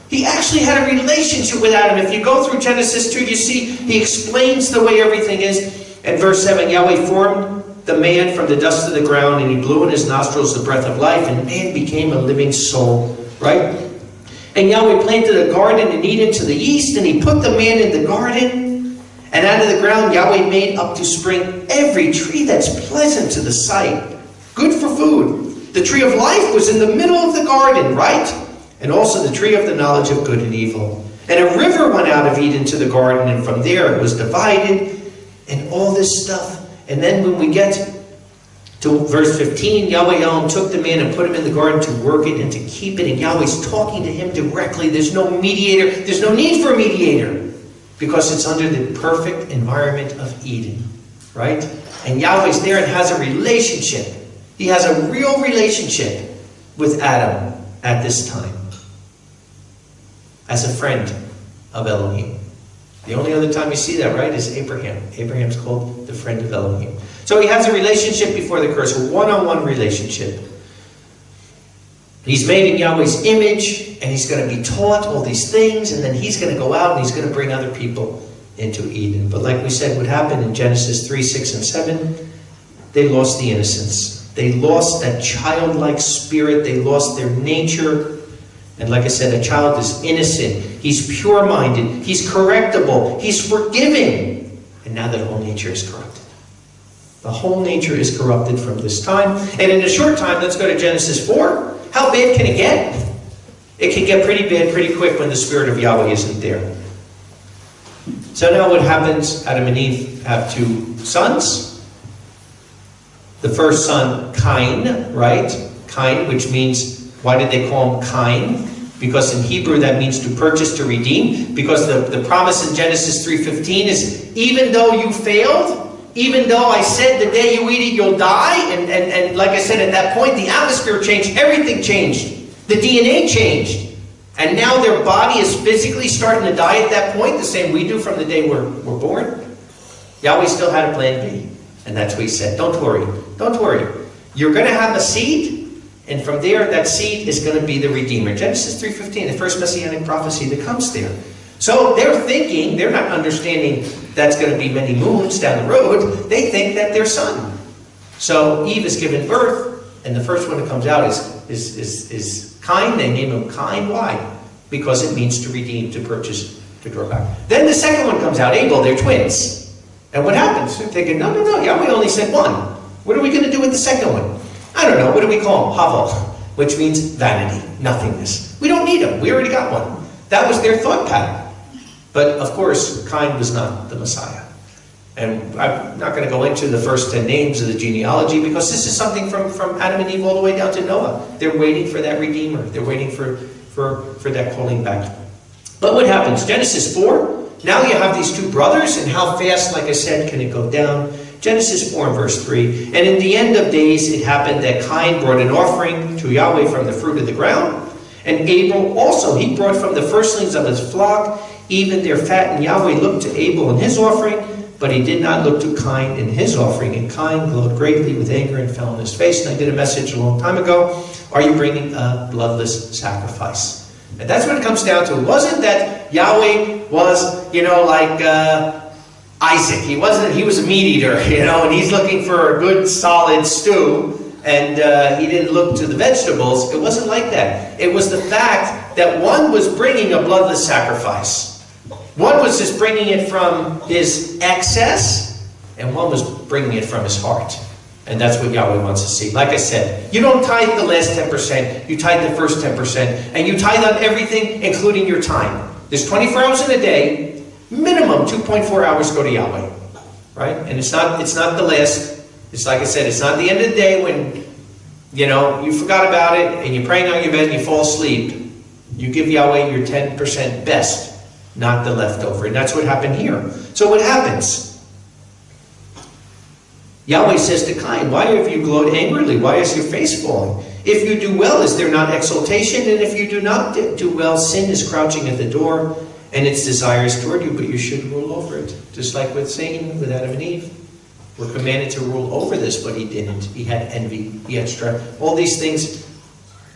He actually had a relationship with Adam. If you go through Genesis 2, you see he explains the way everything is. And verse 7, Yahweh formed the man from the dust of the ground, and he blew in his nostrils the breath of life, and man became a living soul. Right? And Yahweh planted a garden in Eden to the east, and he put the man in the garden. And out of the ground Yahweh made up to spring every tree that's pleasant to the sight, good for food. The tree of life was in the middle of the garden, right? And also the tree of the knowledge of good and evil. And a river went out of Eden to the garden, and from there it was divided, and all this stuff. And then when we get to verse 15, Yahweh Elohim took the man and put him in the garden to work it and to keep it. And Yahweh's talking to him directly. There's no mediator. There's no need for a mediator, because it's under the perfect environment of Eden, right? And Yahweh's there and has a relationship. He has a real relationship with Adam at this time, as a friend of Elohim. The only other time you see that, right, is Abraham. Abraham's called the friend of Elohim. So he has a relationship before the curse, a one-on-one relationship. He's made in Yahweh's image, and he's going to be taught all these things, and then he's going to go out and he's going to bring other people into Eden. But like we said, what happened in Genesis 3, 6, and 7, they lost the innocence. They lost that childlike spirit. They lost their nature. And like I said, a child is innocent. He's pure-minded. He's correctable. He's forgiving. And now that whole nature is corrupted. The whole nature is corrupted from this time. And in a short time, let's go to Genesis 4. How bad can it get? It can get pretty bad pretty quick when the Spirit of Yahweh isn't there. So now what happens? Adam and Eve have two sons. The first son, Cain, right? Cain, which means, why did they call him Cain? Because in Hebrew that means to purchase, to redeem. Because the promise in Genesis 3:15 is, even though you failed, even though I said the day you eat it you'll die, and like I said, at that point the atmosphere changed, everything changed. The DNA changed. And now their body is physically starting to die at that point, the same we do from the day we're born. Yahweh still had a plan B. And that's what he said. Don't worry. Don't worry. You're going to have a seed, and from there that seed is going to be the Redeemer. Genesis 3:15, the first messianic prophecy that comes there. So they're thinking, they're not understanding that's going to be many moons down the road. They think that their son. So Eve is given birth, and the first one that comes out is Cain. They name him Cain. Why? Because it means to redeem, to purchase, to draw back. Then the second one comes out, Abel. They're twins. And what happens? They're thinking, no, Yahweh only sent one. What are we going to do with the second one? I don't know. What do we call him? Havel, which means vanity, nothingness. We don't need him. We already got one. That was their thought pattern. But, of course, Cain was not the Messiah. And I'm not going to go into the first 10 names of the genealogy, because this is something from Adam and Eve all the way down to Noah. They're waiting for that Redeemer. They're waiting for that calling back. But what happens? Genesis 4, now you have these two brothers, and how fast, like I said, can it go down? Genesis 4 and verse 3. And in the end of days it happened that Cain brought an offering to Yahweh from the fruit of the ground. And Abel also, he brought from the firstlings of his flock, even their fat. And Yahweh looked to Abel and his offering, but he did not look to Cain in his offering. And Cain glowed greatly with anger and fell on his face. And I did a message a long time ago. Are you bringing a bloodless sacrifice? And that's what it comes down to. It wasn't that Yahweh was, like Isaac. He was a meat eater, and he's looking for a good solid stew. And he didn't look to the vegetables. It wasn't like that. It was the fact that one was bringing a bloodless sacrifice. One was just bringing it from his excess, and one was bringing it from his heart. And that's what Yahweh wants to see. Like I said, you don't tithe the last 10%. You tithe the first 10%. And you tithe on everything, including your time. There's 24 hours in a day. Minimum 2.4 hours go to Yahweh. Right? And it's not the last. It's like I said, it's not the end of the day when, you forgot about it and you're praying on your bed and you fall asleep. You give Yahweh your 10% best, not the leftover. And that's what happened here. So what happens? Yahweh says to Cain, why have you glowed angrily? Why is your face falling? If you do well, is there not exaltation? And if you do not do well, sin is crouching at the door and its desires toward you, but you should rule over it. Just like with Satan, with Adam and Eve. We're commanded to rule over this, but he didn't. He had envy. He had strife. All these things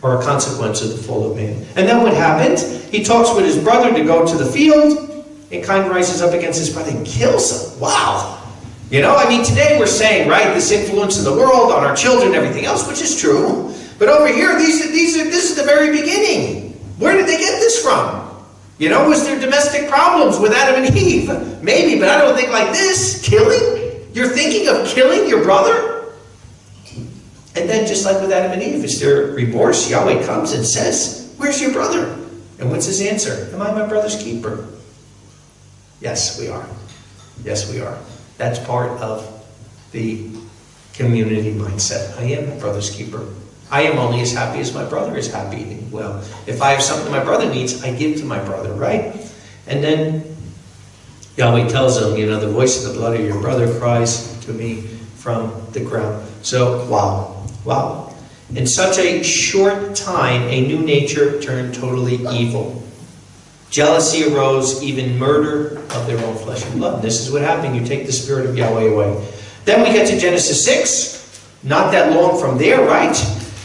are a consequence of the fall of man. And then what happened? He talks with his brother to go to the field, and Cain rises up against his brother and kills him. Wow! Today we're saying, right, this influence of the world on our children and everything else, which is true. But over here, this is the very beginning. Where did they get this from? Was there domestic problems with Adam and Eve? Maybe, but I don't think like this. Killing? You're thinking of killing your brother? And then just like with Adam and Eve, is there remorse? Yahweh comes and says, where's your brother? And what's his answer? Am I my brother's keeper? Yes, we are. Yes, we are. That's part of the community mindset. I am my brother's keeper. I am only as happy as my brother is happy. Well, if I have something my brother needs, I give to my brother, right? And then Yahweh tells him, the voice of the blood of your brother cries to me from the ground. So, wow. In such a short time, a new nature turned totally evil. Jealousy arose, even murder of their own flesh and blood. This is what happened. You take the Spirit of Yahweh away. Then we get to Genesis 6. Not that long from there, right?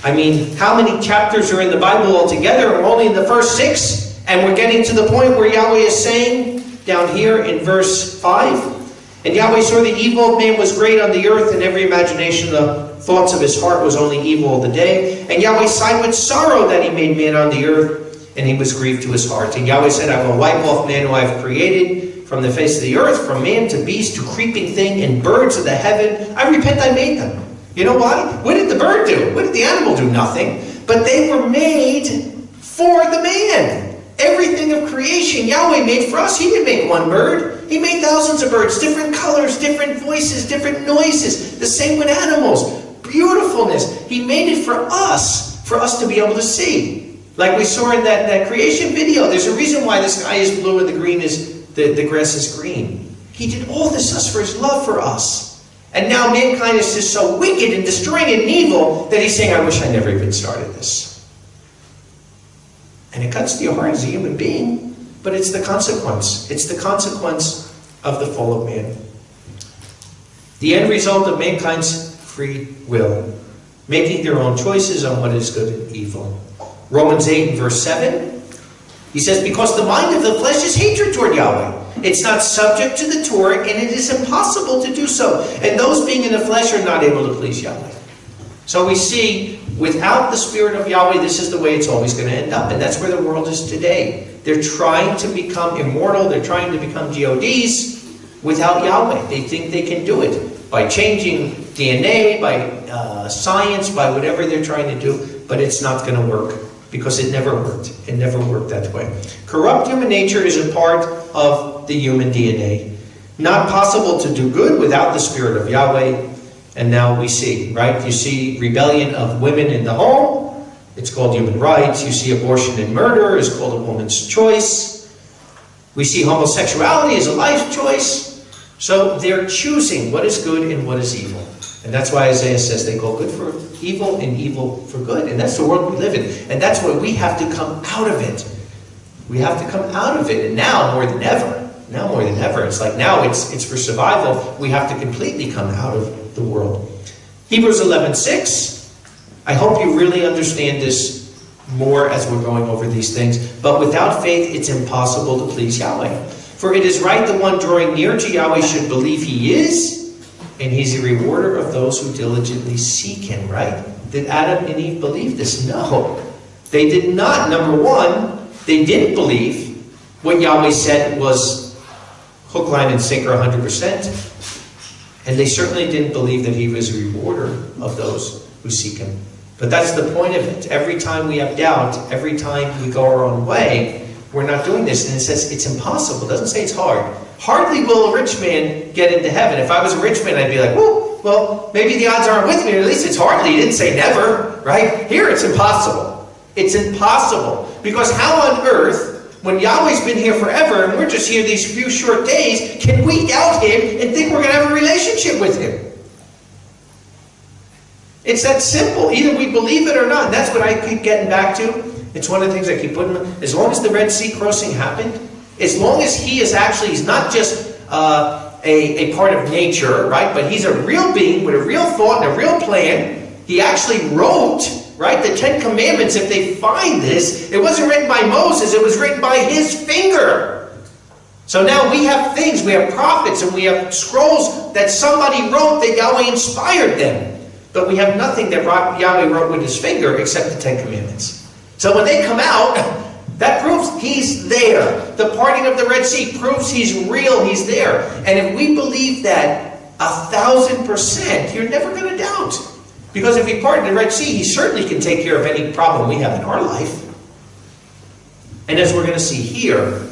I mean, how many chapters are in the Bible altogether? We're only in the first 6. And we're getting to the point where Yahweh is saying, down here in verse 5, and Yahweh saw the evil of man was great on the earth, and every imagination of the thoughts of his heart was only evil all the day. And Yahweh sighed with sorrow that he made man on the earth, and he was grieved to his heart. And Yahweh said, I will wipe off man who I have created from the face of the earth, from man to beast to creeping thing and birds of the heaven. I repent I made them. You know why? What did the bird do? What did the animal do? Nothing. But they were made for the man. Everything of creation Yahweh made for us. He didn't make one bird. He made thousands of birds, different colors, different voices, different noises. The same with animals. Beautifulness. He made it for us to be able to see. Like we saw in that creation video. There's a reason why the sky is blue and the grass is green. He did all this just for his love for us. And now mankind is just so wicked and destroying and evil that he's saying, I wish I never even started this. And it cuts to your heart as a human being, but it's the consequence. It's the consequence of the fall of man. The end result of mankind's free will, making their own choices on what is good and evil. Romans 8 and verse 7, he says, because the mind of the flesh is hatred toward Yahweh. It's not subject to the Torah, and it is impossible to do so. And those being in the flesh are not able to please Yahweh. So we see, without the Spirit of Yahweh, this is the way it's always going to end up. And that's where the world is today. They're trying to become immortal. They're trying to become gods without Yahweh. They think they can do it by changing DNA, by science, by whatever they're trying to do. But it's not going to work because it never worked. It never worked that way. Corrupt human nature is a part of the human DNA. Not possible to do good without the Spirit of Yahweh. And now we see, right? You see rebellion of women in the home. It's called human rights. You see abortion and murder is called a woman's choice. We see homosexuality as a life choice. So they're choosing what is good and what is evil. And that's why Isaiah says they go good for evil and evil for good. And that's the world we live in. And that's why we have to come out of it. We have to come out of it. And now more than ever. Now more than ever. It's like now it's for survival. We have to completely come out of the world. Hebrews 11:6. I hope you really understand this more as we're going over these things. But without faith, it's impossible to please Yahweh. For it is right the one drawing near to Yahweh should believe he is, and he's a rewarder of those who diligently seek him, right? Did Adam and Eve believe this? No. They did not. Number one, they didn't believe what Yahweh said was hook, line, and sinker 100%. And they certainly didn't believe that he was a rewarder of those who seek him. But that's the point of it. Every time we have doubt, every time we go our own way, we're not doing this. And it says it's impossible. It doesn't say it's hard. Hardly will a rich man get into heaven. If I was a rich man, I'd be like, well, maybe the odds aren't with me. Or at least it's hardly. He didn't say never, right? Here it's impossible. It's impossible. Because how on earth, when Yahweh's been here forever and we're just here these few short days, can we doubt him and think we're going to have a relationship with him? It's that simple. Either we believe it or not. And that's what I keep getting back to. It's one of the things I keep putting. As long as the Red Sea crossing happened, as long as he's not just a part of nature, right? But he's a real being with a real thought and a real plan. He actually wrote, right, the 10 Commandments. If they find this, it wasn't written by Moses. It was written by his finger. So now we have things. We have prophets and we have scrolls that somebody wrote that Yahweh inspired them. But we have nothing that Yahweh wrote with his finger except the 10 Commandments. So when they come out, that proves he's there. The parting of the Red Sea proves he's real, he's there. And if we believe that 1,000%, you're never going to doubt. Because if he parted the Red Sea, he certainly can take care of any problem we have in our life. And as we're going to see here,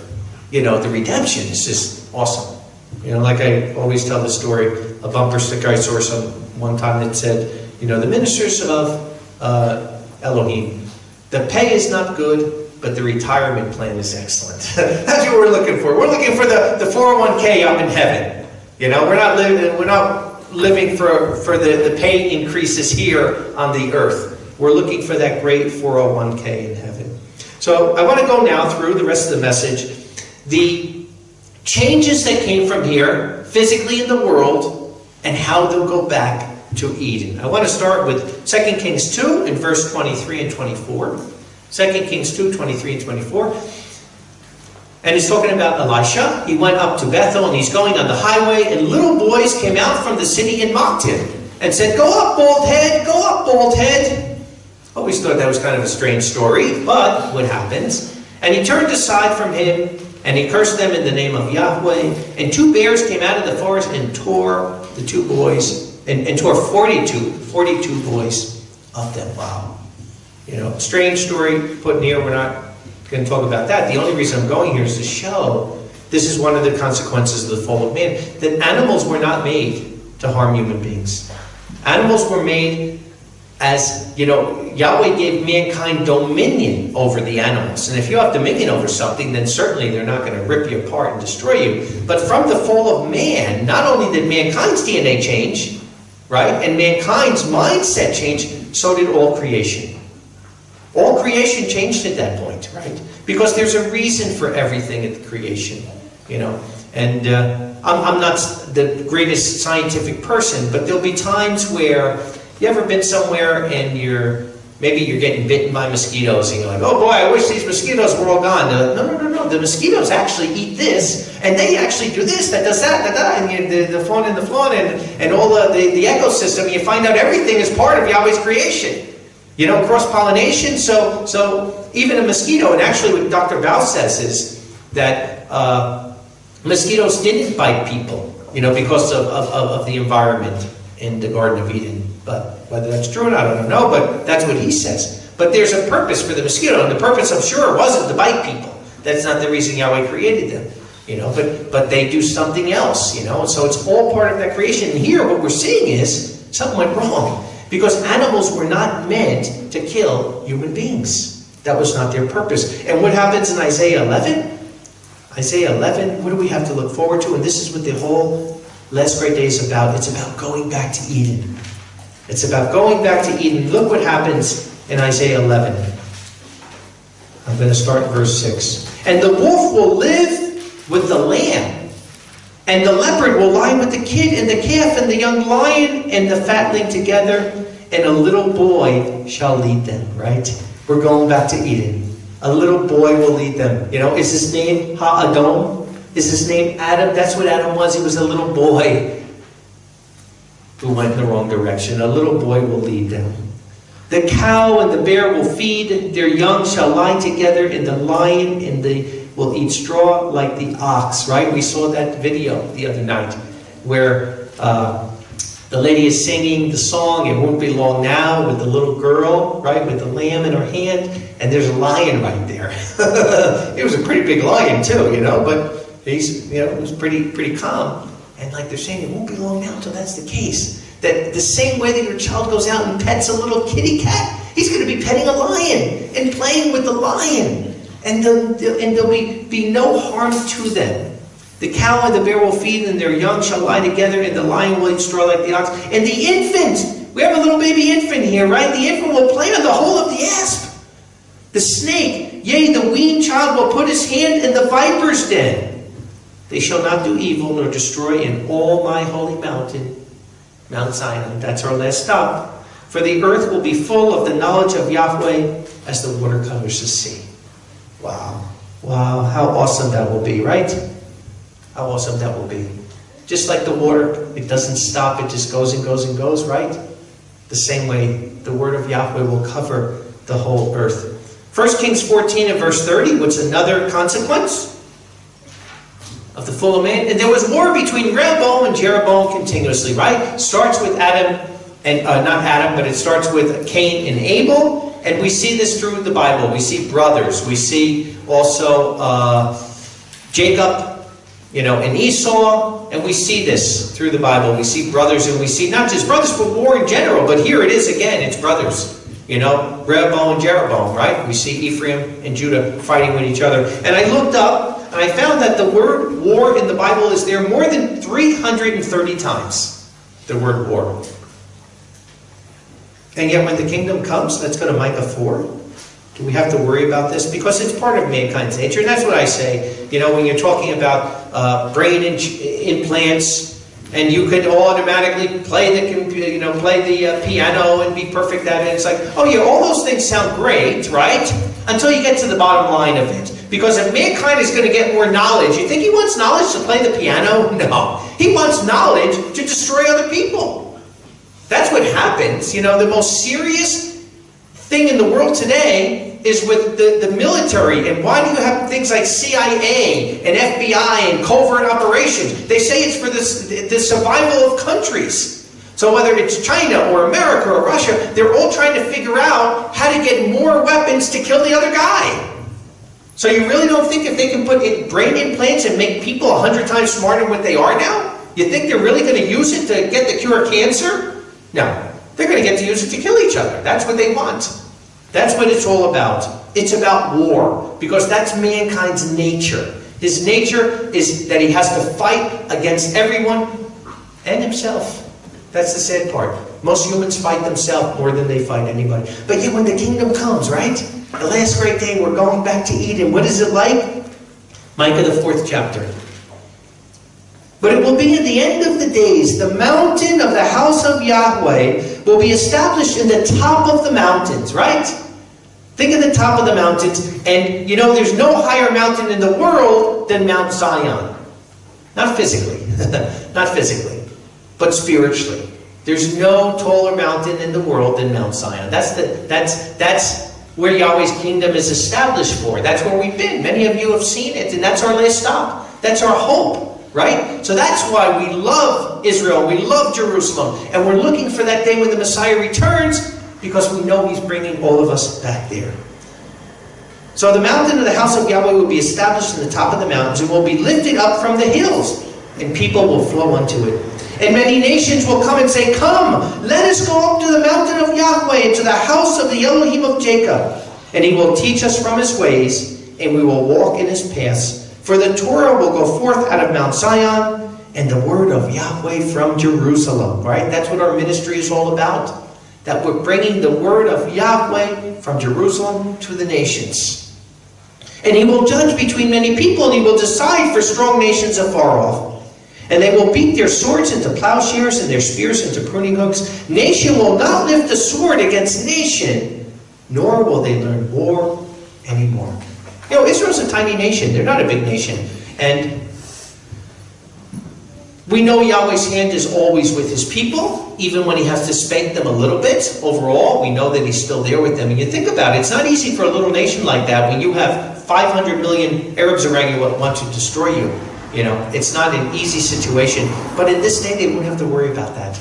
the redemption is just awesome. Like I always tell the story, a bumper sticker I saw one time that said, the ministers of Elohim, the pay is not good, but the retirement plan is excellent. That's what we're looking for. We're looking for the 401k up in heaven. We're not living for the pay increases here on the earth. We're looking for that great 401k in heaven. So I want to go now through the rest of the message. The changes that came from here, physically in the world, and how they'll go back to Eden. I want to start with 2 Kings 2 in verse 23 and 24. 2 Kings 2, 23 and 24. And he's talking about Elisha. He went up to Bethel and he's going on the highway, and little boys came out from the city and mocked him and said, "Go up, bald head! Go up, bald head!" Always thought that was kind of a strange story, but what happens? And he turned aside from him and he cursed them in the name of Yahweh. And 2 bears came out of the forest and tore the 2 boys, and tore 42 boys of them. Wow. You know, strange story put in here. We're not going to talk about that. The only reason I'm going here is to show this is one of the consequences of the fall of man. That animals were not made to harm human beings. Animals were made as, you know, Yahweh gave mankind dominion over the animals. And if you have dominion over something, then certainly they're not going to rip you apart and destroy you. But from the fall of man, not only did mankind's DNA change, right, and mankind's mindset change, so did all creation. All creation changed at that point, right? Because there's a reason for everything at the creation, you know. And I'm not the greatest scientific person, but there'll be times where you ever been somewhere and maybe you're getting bitten by mosquitoes and you're like, "Oh boy, I wish these mosquitoes were all gone." No. The mosquitoes actually eat this, and they actually do this, that does that, and the fauna and all the ecosystem. You find out everything is part of Yahweh's creation. You know, cross-pollination. So even a mosquito, and actually what Dr. Bao says is that mosquitoes didn't bite people, you know, because of the environment in the Garden of Eden. But whether that's true or not, I don't know, but that's what he says. But there's a purpose for the mosquito, and the purpose, I'm sure, wasn't to bite people. That's not the reason Yahweh created them, you know, but they do something else, you know, so it's all part of that creation. And here what we're seeing is something went wrong. Because animals were not meant to kill human beings. That was not their purpose. And what happens in Isaiah 11? Isaiah 11, what do we have to look forward to? And this is what the whole Last Great Day is about. It's about going back to Eden. It's about going back to Eden. Look what happens in Isaiah 11. I'm going to start in verse 6. "And the wolf will live with the lamb, and the leopard will lie with the kid and the calf, and the young lion and the fatling together, and a little boy shall lead them." Right? We're going back to Eden. A little boy will lead them. You know, is his name Ha-Adam? Is his name Adam? That's what Adam was. He was a little boy who went in the wrong direction. A little boy will lead them. "The cow and the bear will feed, their young shall lie together, and the lion and will eat straw like the ox." Right? We saw that video the other night where the lady is singing the song, "It Won't Be Long Now," with the little girl, right, with the lamb in her hand, and there's a lion right there. He was a pretty big lion too, you know, but he's, you know, it was pretty calm. And like they're saying, it won't be long now until that's the case. That the same way that your child goes out and pets a little kitty cat, he's going to be petting a lion and playing with the lion. And there'll be no harm to them. "The cow and the bear will feed, and their young shall lie together, and the lion will eat straw like the ox. And the infant," we have a little baby infant here, right? "The infant will play on the hole of the asp. The snake, yea, the weaned child will put his hand in the viper's den. They shall not do evil nor destroy in all my holy mountain, Mount Zion." That's our last stop. "For the earth will be full of the knowledge of Yahweh as the water covers the sea." Wow. Wow, how awesome that will be, right? How awesome that will be. Just like the water, it doesn't stop, it just goes and goes and goes, right? The same way, the word of Yahweh will cover the whole earth. 1 Kings 14 and verse 30, what's another consequence of the fall of man? "And there was war between Rehoboam and Jeroboam continuously," right? Starts with Adam, and not Adam, but it starts with Cain and Abel. And we see this through the Bible. We see brothers. We see also Jacob, you know, and Esau. And we see this through the Bible. We see brothers, and we see not just brothers, but war in general. But here it is again. It's brothers. You know, Rehoboam and Jeroboam, right? We see Ephraim and Judah fighting with each other. And I looked up, and I found that the word war in the Bible is there more than 330 times. The word war. And yet when the kingdom comes, let's go to Micah 4. Do we have to worry about this? Because it's part of mankind's nature. And that's what I say, when you're talking about brain implants, and you could automatically play the piano and be perfect at it. It's like, oh yeah, all those things sound great, right? Until you get to the bottom line of it. Because if mankind is going to get more knowledge, you think he wants knowledge to play the piano? No. He wants knowledge to destroy other people. That's what happens. The most serious thing in the world today is with the military. And why do you have things like CIA and FBI and covert operations? They say it's for the survival of countries. So whether it's China or America or Russia, they're all trying to figure out how to get more weapons to kill the other guy. So you really don't think if they can put in brain implants and make people 100 times smarter than what they are now, you think they're really going to use it to get the cure of cancer? No. They're going to get to use it to kill each other. That's what they want. That's what it's all about. It's about war, because that's mankind's nature. His nature is that he has to fight against everyone and himself. That's the sad part. Most humans fight themselves more than they fight anybody. But yet when the kingdom comes, right? The last great day, we're going back to Eden. What is it like? Micah, the 4th chapter. But it will be at the end of the days, the mountain of the house of Yahweh will be established in the top of the mountains, right? Think of the top of the mountains, and there's no higher mountain in the world than Mount Zion. Not physically, not physically, but spiritually. There's no taller mountain in the world than Mount Zion. That's where Yahweh's kingdom is established for. That's where we've been. Many of you have seen it, and that's our last stop. That's our hope, right? So that's why we love Israel, we love Jerusalem, and we're looking for that day when the Messiah returns, because we know he's bringing all of us back there. So the mountain of the house of Yahweh will be established in the top of the mountains and will be lifted up from the hills, and people will flow unto it. And many nations will come and say, come, let us go up to the mountain of Yahweh and to the house of the Elohim of Jacob. And he will teach us from his ways, and we will walk in his paths. For the Torah will go forth out of Mount Zion, and the word of Yahweh from Jerusalem. Right? That's what our ministry is all about. That we're bringing the word of Yahweh from Jerusalem to the nations. And he will judge between many people, and he will decide for strong nations afar off. And they will beat their swords into plowshares and their spears into pruning hooks. Nation will not lift a sword against nation, nor will they learn war anymore. Israel's a tiny nation. They're not a big nation. And we know Yahweh's hand is always with his people, even when he has to spank them a little bit. Overall, we know that he's still there with them. And you think about it, it's not easy for a little nation like that when you have 500 million Arabs around you that want to destroy you. It's not an easy situation. But in this day, they won't have to worry about that.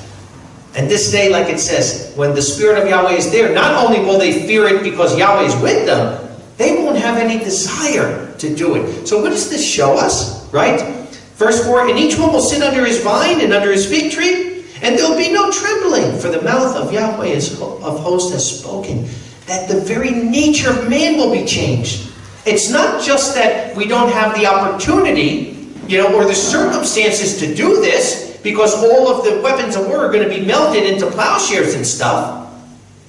And this day, like it says, when the Spirit of Yahweh is there, not only will they fear it because Yahweh is with them, they won't have any desire to do it. So what does this show us, right? Verse 4, and each one will sit under his vine and under his fig tree, and there will be no trembling, for the mouth of Yahweh of hosts has spoken, that the very nature of man will be changed. It's not just that we don't have the opportunity, or the circumstances to do this, because all of the weapons of war are going to be melted into plowshares and stuff.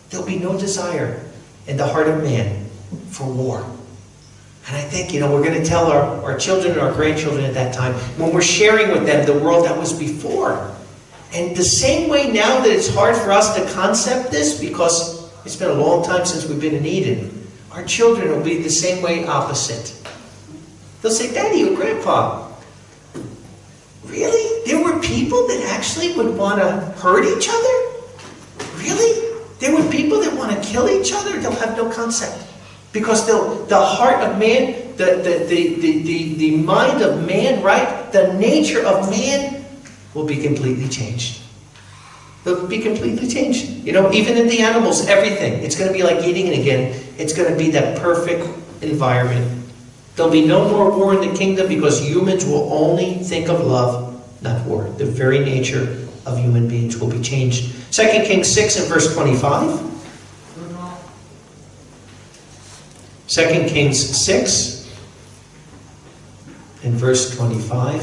There'll be no desire in the heart of man for war. And I think, we're going to tell our children and our grandchildren at that time, when we're sharing with them the world that was before. And the same way now that it's hard for us to concept this, because it's been a long time since we've been in Eden, our children will be the same way opposite. They'll say, Daddy or Grandpa, really? There were people that actually would want to hurt each other? Really? There were people that want to kill each other? They'll have no concept. Because the heart of man, the mind of man, right? The nature of man will be completely changed. They'll be completely changed. Even in the animals, everything. It's going to be like eating it again. It's going to be that perfect environment. There'll be no more war in the kingdom because humans will only think of love, not war. The very nature of human beings will be changed. 2 Kings 6 and verse 25. 2 Kings 6 and verse 25.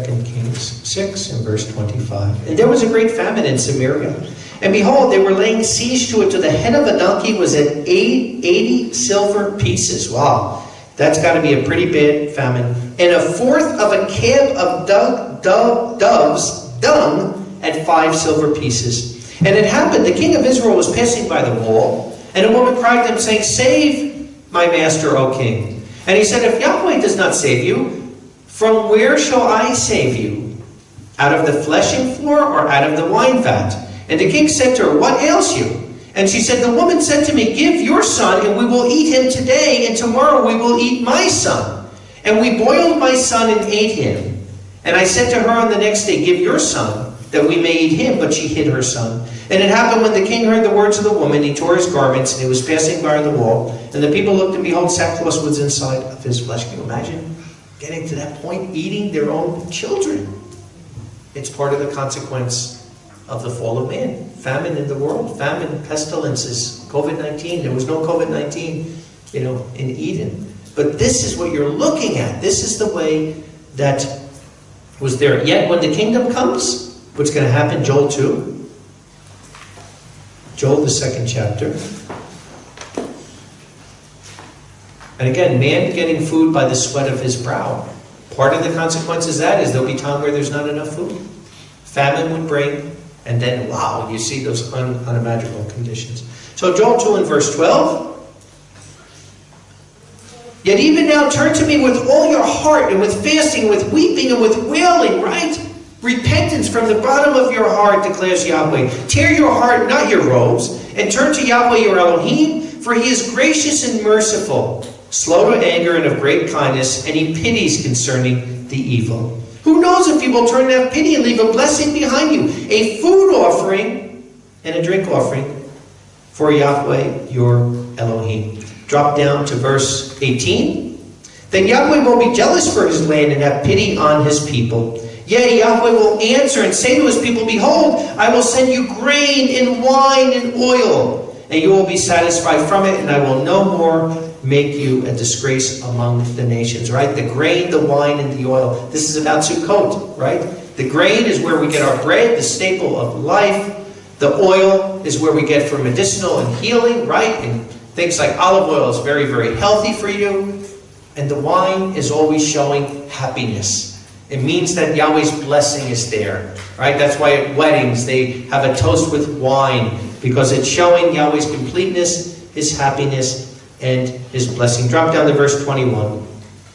2 Kings 6 and verse 25. And there was a great famine in Samaria. And behold, they were laying siege to it. To the head of a donkey was at 80 silver pieces. Wow, that's got to be a pretty bad famine. And a fourth of a cab of doves' dung at 5 silver pieces. And it happened, the king of Israel was passing by the wall, and a woman cried to him, saying, Save my master, O king. And he said, If Yahweh does not save you, from where shall I save you? Out of the threshing floor or out of the wine vat? And the king said to her, What ails you? And she said, The woman said to me, Give your son, and we will eat him today, and tomorrow we will eat my son. And we boiled my son and ate him. And I said to her on the next day, Give your son, that we may eat him. But she hid her son. And it happened when the king heard the words of the woman, he tore his garments, and he was passing by the wall. And the people looked, and behold, sackcloth was inside of his flesh. Can you imagine getting to that point, eating their own children? It's part of the consequence of the fall of man. Famine in the world, famine, pestilences, COVID-19. There was no COVID-19, in Eden. But this is what you're looking at. This is the way that was there. Yet when the kingdom comes, what's going to happen? Joel 2. Joel, the 2nd chapter. And again, man getting food by the sweat of his brow. Part of the consequences of that is there'll be time where there's not enough food. Famine would bring, and then, wow, you see those unimaginable conditions. So Joel 2 and verse 12. Yet even now turn to me with all your heart, and with fasting, with weeping, and with wailing, right? Repentance from the bottom of your heart, declares Yahweh. Tear your heart, not your robes, and turn to Yahweh your Elohim, for he is gracious and merciful, slow to anger and of great kindness, and he pities concerning the evil. Who knows if you will turn and have pity and leave a blessing behind you, a food offering and a drink offering for Yahweh your Elohim. Drop down to verse 18. Then Yahweh will be jealous for his land and have pity on his people. Yea, Yahweh will answer and say to his people, Behold, I will send you grain and wine and oil, and you will be satisfied from it, and I will no more make you a disgrace among the nations. Right? The grain, the wine, and the oil. This is about Sukkot, right? The grain is where we get our bread, the staple of life. The oil is where we get for medicinal and healing, right? And things like olive oil is very, very healthy for you. And the wine is always showing happiness. It means that Yahweh's blessing is there, right? That's why at weddings they have a toast with wine, because it's showing Yahweh's completeness, his happiness, and his blessing. Drop down to verse 21.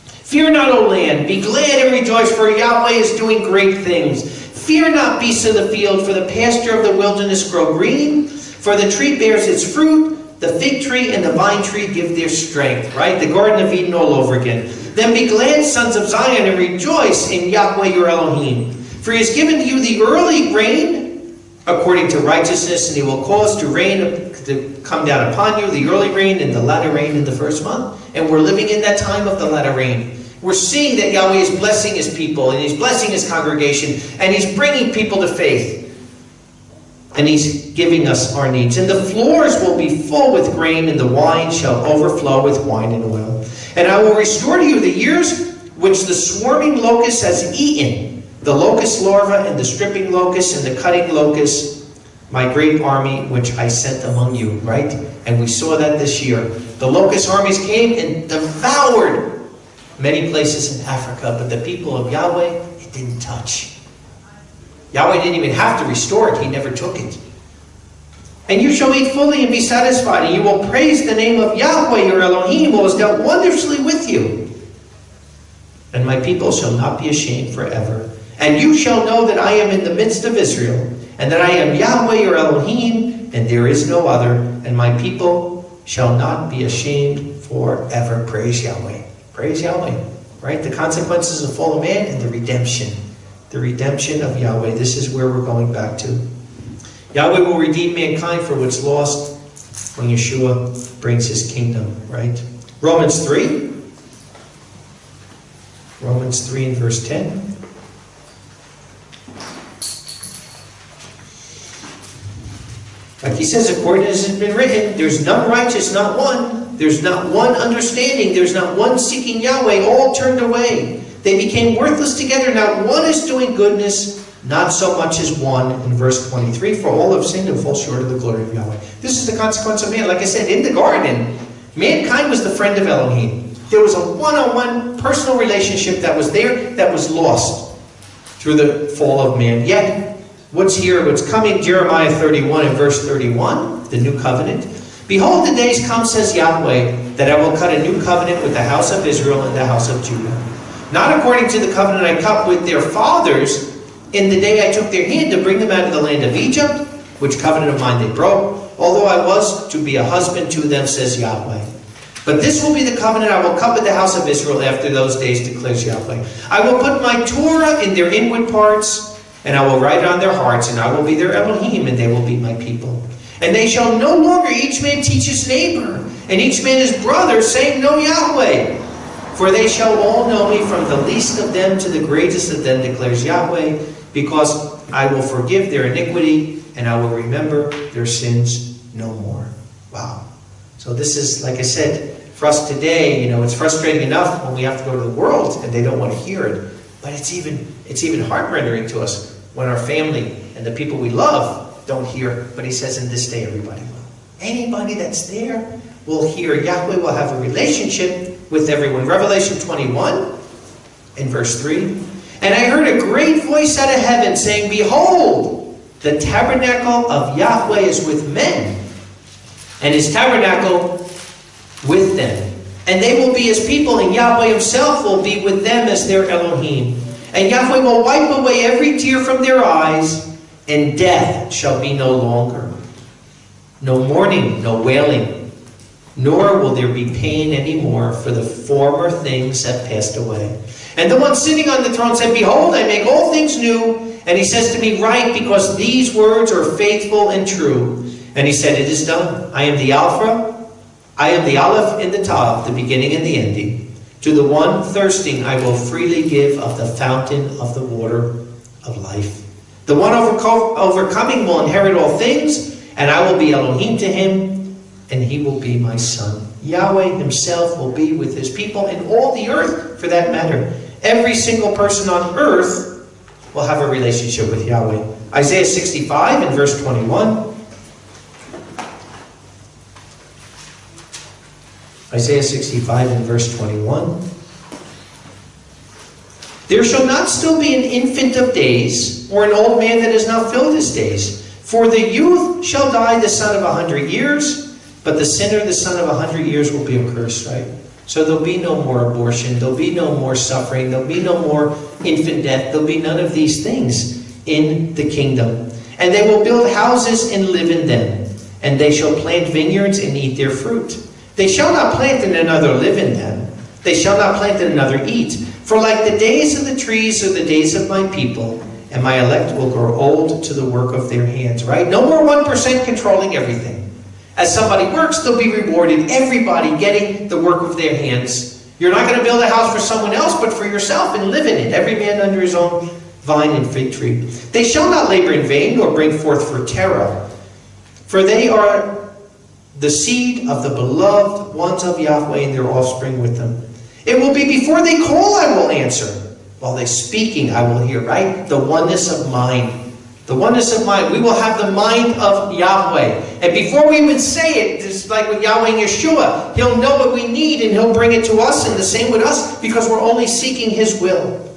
Fear not, O land, be glad and rejoice, for Yahweh is doing great things. Fear not, beasts of the field, for the pasture of the wilderness grow green, for the tree bears its fruit, the fig tree and the vine tree give their strength, right? The Garden of Eden all over again. Then be glad, sons of Zion, and rejoice in Yahweh your Elohim. For he has given you the early rain according to righteousness, and he will cause to rain to come down upon you, the early rain and the latter rain in the first month. And we're living in that time of the latter rain. We're seeing that Yahweh is blessing his people, and he's blessing his congregation, and he's bringing people to faith. And he's giving us our needs. And the floors will be full with grain, and the wine shall overflow with wine and oil. And I will restore to you the years which the swarming locust has eaten, the locust larva and the stripping locust and the cutting locust, my great army which I sent among you, right? And we saw that this year. The locust armies came and devoured many places in Africa, but the people of Yahweh, it didn't touch. Yahweh didn't even have to restore it. He never took it. And you shall eat fully and be satisfied, and you will praise the name of Yahweh your Elohim, who has dealt wonderfully with you. And my people shall not be ashamed forever. And you shall know that I am in the midst of Israel, and that I am Yahweh your Elohim, and there is no other. And my people shall not be ashamed forever. Praise Yahweh. Praise Yahweh. Right? The consequences of the fall of man and the redemption. The redemption of Yahweh. This is where we're going back to. Yahweh will redeem mankind for what's lost when Yeshua brings his kingdom, right? Romans 3. Romans 3 and verse 10. Like he says, according as it has been written, there's none righteous, not one. There's not one understanding. There's not one seeking Yahweh. All turned away. They became worthless together. Now one is doing goodness, not so much as one. In verse 23, for all have sinned and fall short of the glory of Yahweh. This is the consequence of man. Like I said, in the garden, mankind was the friend of Elohim. There was a one-on-one personal relationship that was there that was lost through the fall of man. Yet, what's coming, Jeremiah 31 and verse 31, the new covenant. Behold, the days come, says Yahweh, that I will cut a new covenant with the house of Israel and the house of Judah. Not according to the covenant I cut with their fathers in the day I took their hand to bring them out of the land of Egypt, which covenant of mine they broke, although I was to be a husband to them, says Yahweh. But this will be the covenant I will cut with the house of Israel after those days, declares Yahweh. I will put my Torah in their inward parts, and I will write it on their hearts, and I will be their Elohim, and they will be my people. And they shall no longer each man teach his neighbor, and each man his brother, saying, Know Yahweh. For they shall all know me, from the least of them to the greatest of them, declares Yahweh, because I will forgive their iniquity, and I will remember their sins no more. Wow. So this is, like I said, for us today, it's frustrating enough when we have to go to the world and they don't want to hear it. But it's even heart-rendering to us when our family and the people we love don't hear. But he says in this day, everybody will. Anybody that's there will hear. Yahweh will have a relationship with everyone. Revelation 21 in verse 3. And I heard a great voice out of heaven saying, Behold, the tabernacle of Yahweh is with men, and his tabernacle with them. And they will be his people, and Yahweh himself will be with them as their Elohim. And Yahweh will wipe away every tear from their eyes, and death shall be no longer. No mourning, no wailing, nor will there be pain anymore, for the former things have passed away. And the one sitting on the throne said, Behold, I make all things new. And he says to me, Write, because these words are faithful and true. And he said, It is done. I am the Alpha, I am the Aleph and the Tav, the beginning and the ending. To the one thirsting I will freely give of the fountain of the water of life. The one overcoming will inherit all things, and I will be Elohim to him, and he will be my son. Yahweh himself will be with his people, and all the earth, for that matter. Every single person on earth will have a relationship with Yahweh. Isaiah 65 and verse 21. Isaiah 65 and verse 21. There shall not still be an infant of days, or an old man that has not filled his days. For the youth shall die the son of 100 years, but the sinner, the son of 100 years, will be accursed, right? So there'll be no more abortion, there'll be no more suffering, there'll be no more infant death, there'll be none of these things in the kingdom. And they will build houses and live in them, and they shall plant vineyards and eat their fruit. They shall not plant and another live in them. They shall not plant and another eat. For like the days of the trees are the days of my people, and my elect will grow old to the work of their hands, right? No more 1% controlling everything. As somebody works, they'll be rewarded. Everybody getting the work of their hands. You're not going to build a house for someone else, but for yourself, and live in it. Every man under his own vine and fig tree. They shall not labor in vain, nor bring forth for terror. For they are the seed of the beloved ones of Yahweh, and their offspring with them. It will be before they call, I will answer. While they're speaking, I will hear, right? The oneness of mind. The oneness of mind. We will have the mind of Yahweh. And before we even say it, just like with Yahweh and Yeshua, he'll know what we need and he'll bring it to us, and the same with us, because we're only seeking his will.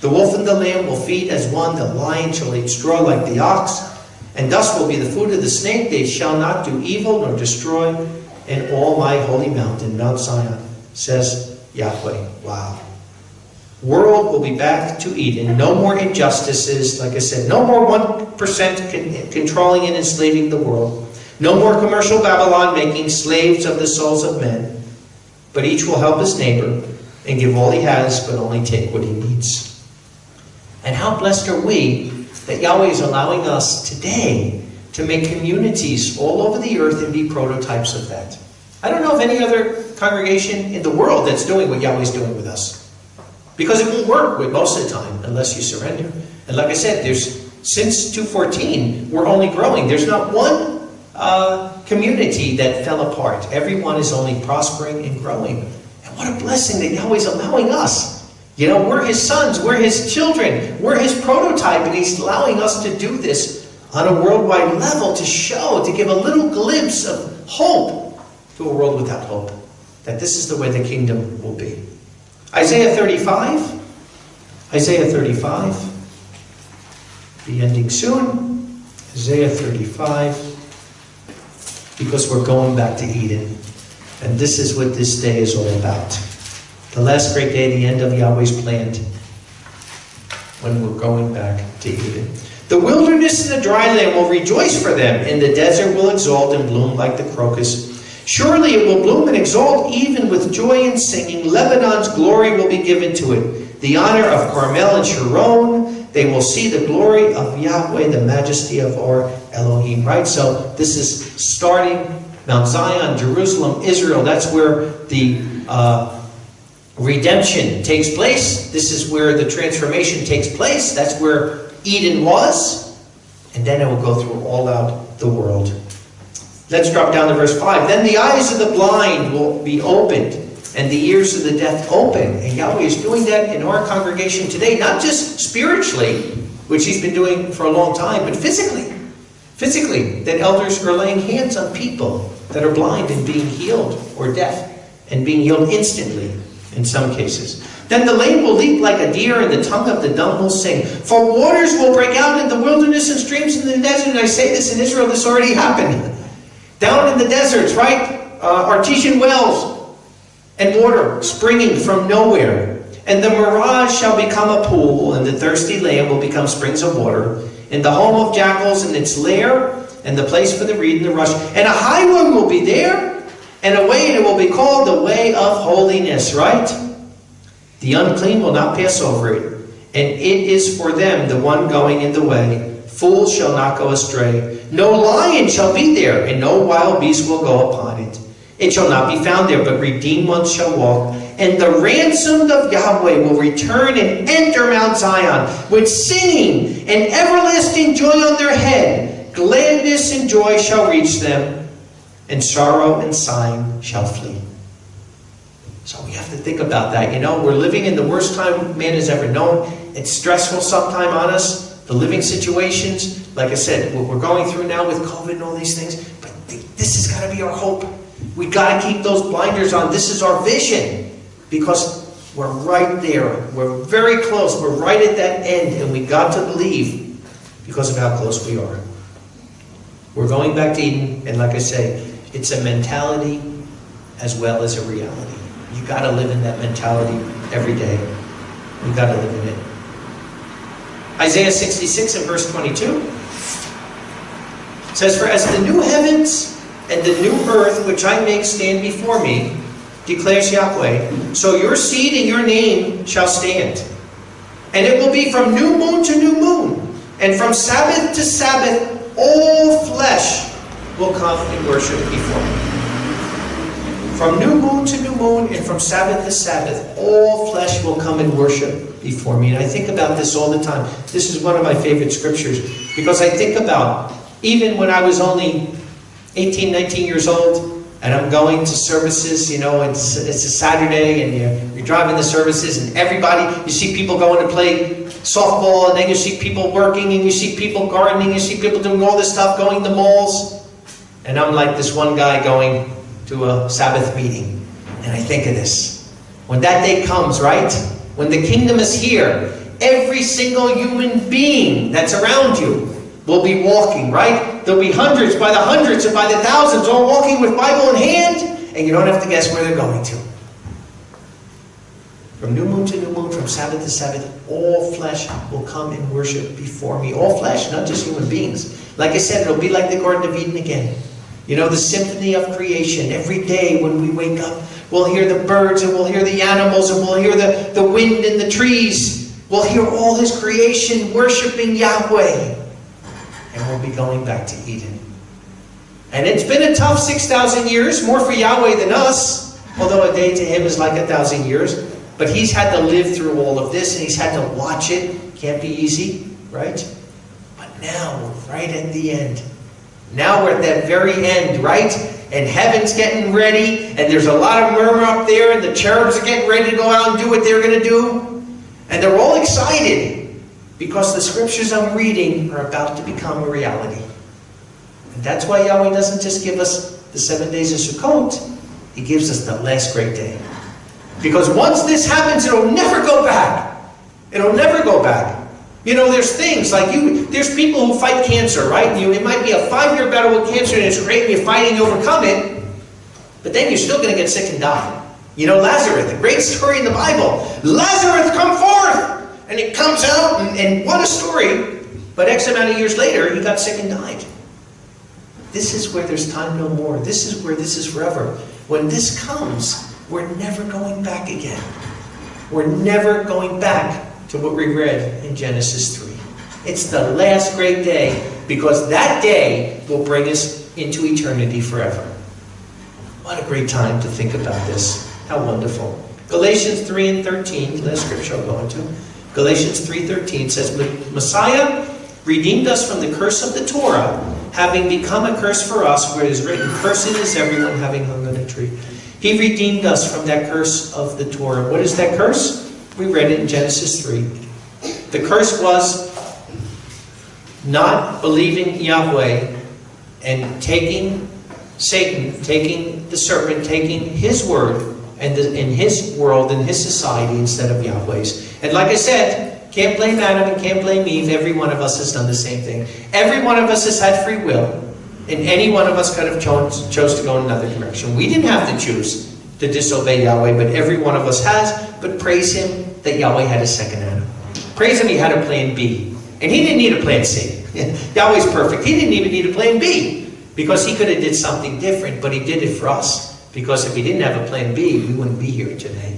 The wolf and the lamb will feed as one. The lion shall eat straw like the ox. And dust will be the food of the snake. They shall not do evil nor destroy in all my holy mountain, Mount Zion, says Yahweh. Wow. World will be back to Eden. No more injustices. Like I said, no more 1% controlling and enslaving the world. No more commercial Babylon making slaves of the souls of men. But each will help his neighbor and give all he has, but only take what he needs. And how blessed are we that Yahweh is allowing us today to make communities all over the earth and be prototypes of that. I don't know of any other congregation in the world that's doing what Yahweh's doing with us. Because it won't work with most of the time unless you surrender. And like I said, since 2:14, we're only growing. There's not one community that fell apart. Everyone is only prospering and growing. And what a blessing that Yahweh's allowing us You know, we're his sons, we're his children, we're his prototype, and he's allowing us to do this on a worldwide level to show, to give a little glimpse of hope to a world without hope. That this is the way the kingdom will be. Isaiah 35. Isaiah 35. Be ending soon. Isaiah 35. Because we're going back to Eden. And this is what this day is all about. The last great day, the end of Yahweh's plan, when we're going back to Eden. The wilderness and the dry land will rejoice for them, and the desert will exalt and bloom like the crocus. Surely it will bloom and exalt even with joy and singing. Lebanon's glory will be given to it. The honor of Carmel and Sharon. They will see the glory of Yahweh, the majesty of our Elohim. Right? So this is starting Mount Zion, Jerusalem, Israel. That's where the redemption takes place. This is where the transformation takes place. That's where Eden was. And then it will go through all out the world. Let's drop down to verse 5. Then the eyes of the blind will be opened, and the ears of the deaf open. And Yahweh is doing that in our congregation today, not just spiritually, which he's been doing for a long time, but physically. Physically, that elders are laying hands on people that are blind and being healed, or deaf, and being healed instantly in some cases. Then the lame will leap like a deer, and the tongue of the dumb will sing. For waters will break out in the wilderness and streams in the desert. And I say this in Israel, this already happened. Down in the deserts, right? Artesian wells and water springing from nowhere. And the mirage shall become a pool, and the thirsty land will become springs of water. And the home of jackals and its lair, and the place for the reed and the rush. And a highway will be there, and a way, and it will be called the way of holiness, right? The unclean will not pass over it, and it is for them the one going in the way. Fools shall not go astray. No lion shall be there, and no wild beast will go upon it. It shall not be found there, but redeemed ones shall walk. And the ransomed of Yahweh will return and enter Mount Zion with singing and everlasting joy on their head. Gladness and joy shall reach them, and sorrow and sighing shall flee. So we have to think about that. You know, we're living in the worst time man has ever known. It's stressful sometime on us. The living situations, like I said, what we're going through now with COVID and all these things. But this has got to be our hope. We got to keep those blinders on. This is our vision. Because we're right there. We're very close. We're right at that end. And we got to believe because of how close we are. We're going back to Eden. And like I say, it's a mentality as well as a reality. You got to live in that mentality every day. You got to live in it. Isaiah 66 and verse 22 says, For as the new heavens and the new earth which I make stand before me, declares Yahweh, so your seed and your name shall stand. And it will be from new moon to new moon, and from Sabbath to Sabbath, all flesh will come and worship before me. From new moon to new moon, and from Sabbath to Sabbath, all flesh will come and worship before me. And I think about this all the time. This is one of my favorite scriptures, because I think about, even when I was only 18, 19 years old, and I'm going to services, you know, it's a Saturday, and you're driving the services, and everybody, you see people going to play softball, and then you see people working, and you see people gardening, you see people doing all this stuff, going to malls. And I'm like this one guy going to a Sabbath meeting. And I think of this. When that day comes, right? When the kingdom is here, every single human being that's around you will be walking, right? There'll be hundreds by the hundreds and by the thousands all walking with Bible in hand, and you don't have to guess where they're going to. From new moon to new moon, from Sabbath to Sabbath, all flesh will come and worship before me. All flesh, not just human beings. Like I said, it'll be like the Garden of Eden again. You know, the symphony of creation. Every day when we wake up, we'll hear the birds, and we'll hear the animals, and we'll hear the wind and the trees. We'll hear all His creation worshiping Yahweh. And we'll be going back to Eden. And it's been a tough 6,000 years, more for Yahweh than us. Although a day to Him is like 1,000 years. But He's had to live through all of this, and He's had to watch it. Can't be easy, right? But now we're right at the end. Now we're at that very end, right? And heaven's getting ready, and there's a lot of murmur up there, and the cherubs are getting ready to go out and do what they're going to do. And they're all excited because the scriptures I'm reading are about to become a reality. And that's why Yahweh doesn't just give us the 7 days of Sukkot. He gives us the last great day. Because once this happens, it'll never go back. It'll never go back. You know, there's things like there's people who fight cancer, right? It might be a 5-year battle with cancer and it's great and you're fighting to overcome it. But then you're still going to get sick and die. You know, Lazarus, the great story in the Bible. Lazarus, come forth! And it comes out, and what a story. But X amount of years later, he got sick and died. This is where there's time no more. This is where this is forever. When this comes, we're never going back again. We're never going back to what we read in Genesis 3. It's the last great day, because that day will bring us into eternity forever. What a great time to think about this. How wonderful. Galatians 3:13, the scripture I'll go into. Galatians 3:13 says, Messiah redeemed us from the curse of the Torah, having become a curse for us, where it is written, cursed is everyone having hung on a tree. He redeemed us from that curse of the Torah. What is that curse? We read it in Genesis 3. The curse was not believing Yahweh and taking Satan, taking the serpent, taking his word and in his world, in his society, instead of Yahweh's. And like I said, can't blame Adam and can't blame Eve. Every one of us has done the same thing. Every one of us has had free will. And any one of us could have chose to go in another direction. We didn't have to choose to disobey Yahweh, but every one of us has. But praise him that Yahweh had a second Adam. Praise him he had a plan B. And he didn't need a plan C. Yahweh's perfect. He didn't even need a plan B, because he could have did something different, but he did it for us. Because if he didn't have a plan B, we wouldn't be here today.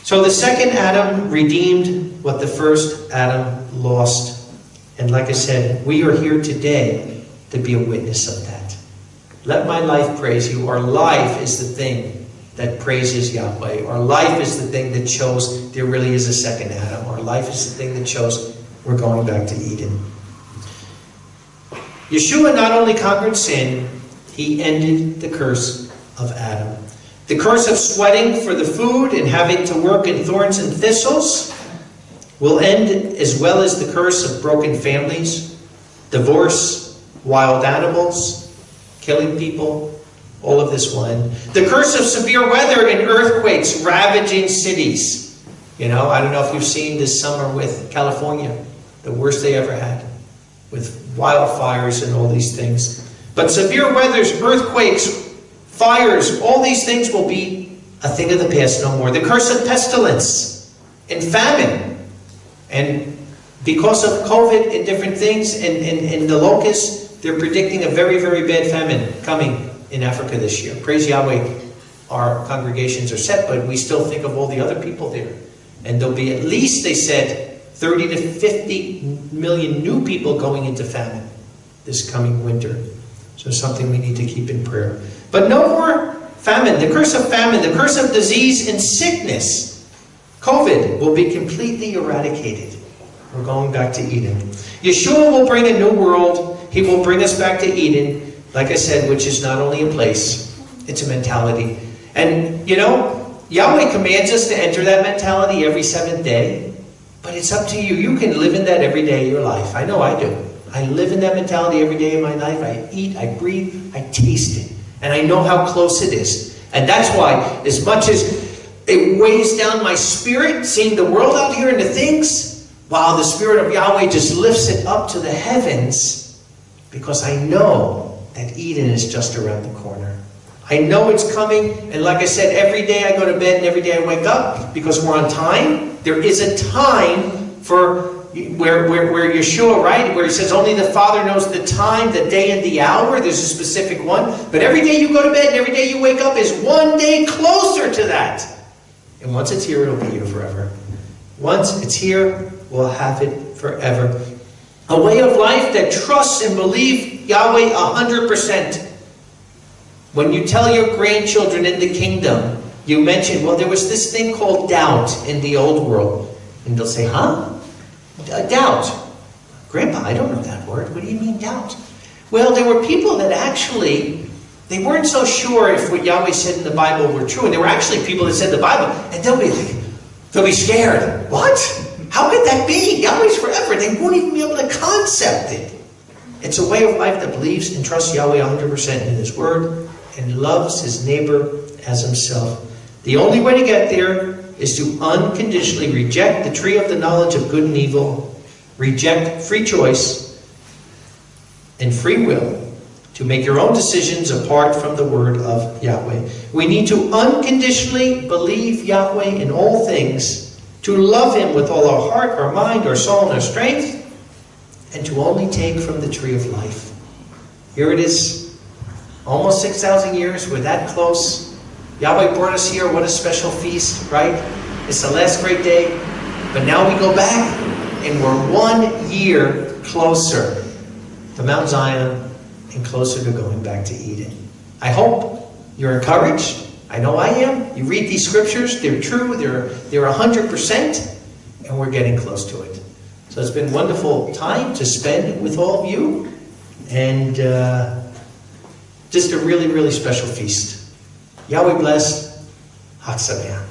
So the second Adam redeemed what the first Adam lost. And like I said, we are here today to be a witness of that. Let my life praise you. Our life is the thing that praises Yahweh. Our life is the thing that shows there really is a second Adam. Our life is the thing that shows we're going back to Eden. Yeshua not only conquered sin, he ended the curse of Adam. The curse of sweating for the food and having to work in thorns and thistles will end, as well as the curse of broken families, divorce, wild animals, killing people. All of this will end. The curse of severe weather and earthquakes ravaging cities. You know, I don't know if you've seen this summer with California, the worst they ever had, with wildfires and all these things. But severe weathers, earthquakes, fires, all these things will be a thing of the past no more. The curse of pestilence and famine. And because of COVID and different things and the locusts, they're predicting a very, very bad famine coming in Africa this year. Praise Yahweh, our congregations are set, but we still think of all the other people there. And there'll be at least, they said, 30 to 50 million new people going into famine this coming winter. So something we need to keep in prayer. But no more famine. The curse of famine, the curse of disease and sickness. COVID will be completely eradicated. We're going back to Eden. Yeshua will bring a new world. He will bring us back to Eden, like I said, which is not only a place, it's a mentality. And, you know, Yahweh commands us to enter that mentality every seventh day. But it's up to you. You can live in that every day of your life. I know I do. I live in that mentality every day of my life. I eat, I breathe, I taste it. And I know how close it is. And that's why, as much as it weighs down my spirit, seeing the world out here and the things, while the Spirit of Yahweh just lifts it up to the heavens, because I know that Eden is just around the corner. I know it's coming, and like I said, every day I go to bed and every day I wake up, because we're on time. There is a time for where Yeshua, right, where he says only the Father knows the time, the day, and the hour. There's a specific one. But every day you go to bed and every day you wake up is one day closer to that. And once it's here, it'll be here forever. Once it's here, we'll have it forever. A way of life that trusts and believes Yahweh 100%. When you tell your grandchildren in the kingdom, you mention, well, there was this thing called doubt in the old world. And they'll say, huh? Doubt. Grandpa, I don't know that word. What do you mean doubt? Well, there were people that actually, they weren't so sure if what Yahweh said in the Bible were true. And there were actually people that said the Bible, and they'll be like, They'll be scared. What? How could that be? Yahweh's forever. They won't even be able to concept it. It's a way of life that believes and trusts Yahweh 100% in His Word and loves his neighbor as himself. The only way to get there is to unconditionally reject the tree of the knowledge of good and evil, reject free choice and free will, to make your own decisions apart from the word of Yahweh. We need to unconditionally believe Yahweh in all things, to love him with all our heart, our mind, our soul, and our strength, and to only take from the tree of life. Here it is, almost 6,000 years, we're that close. Yahweh brought us here, what a special feast, right? It's the last great day, but now we go back, and we're 1 year closer to Mount Zion, and closer to going back to Eden. I hope you're encouraged. I know I am. You read these scriptures, they're true, they're 100%, and we're getting close to it. So it's been a wonderful time to spend with all of you, and just a really, really special feast. Yahweh bless. Hak Sameach.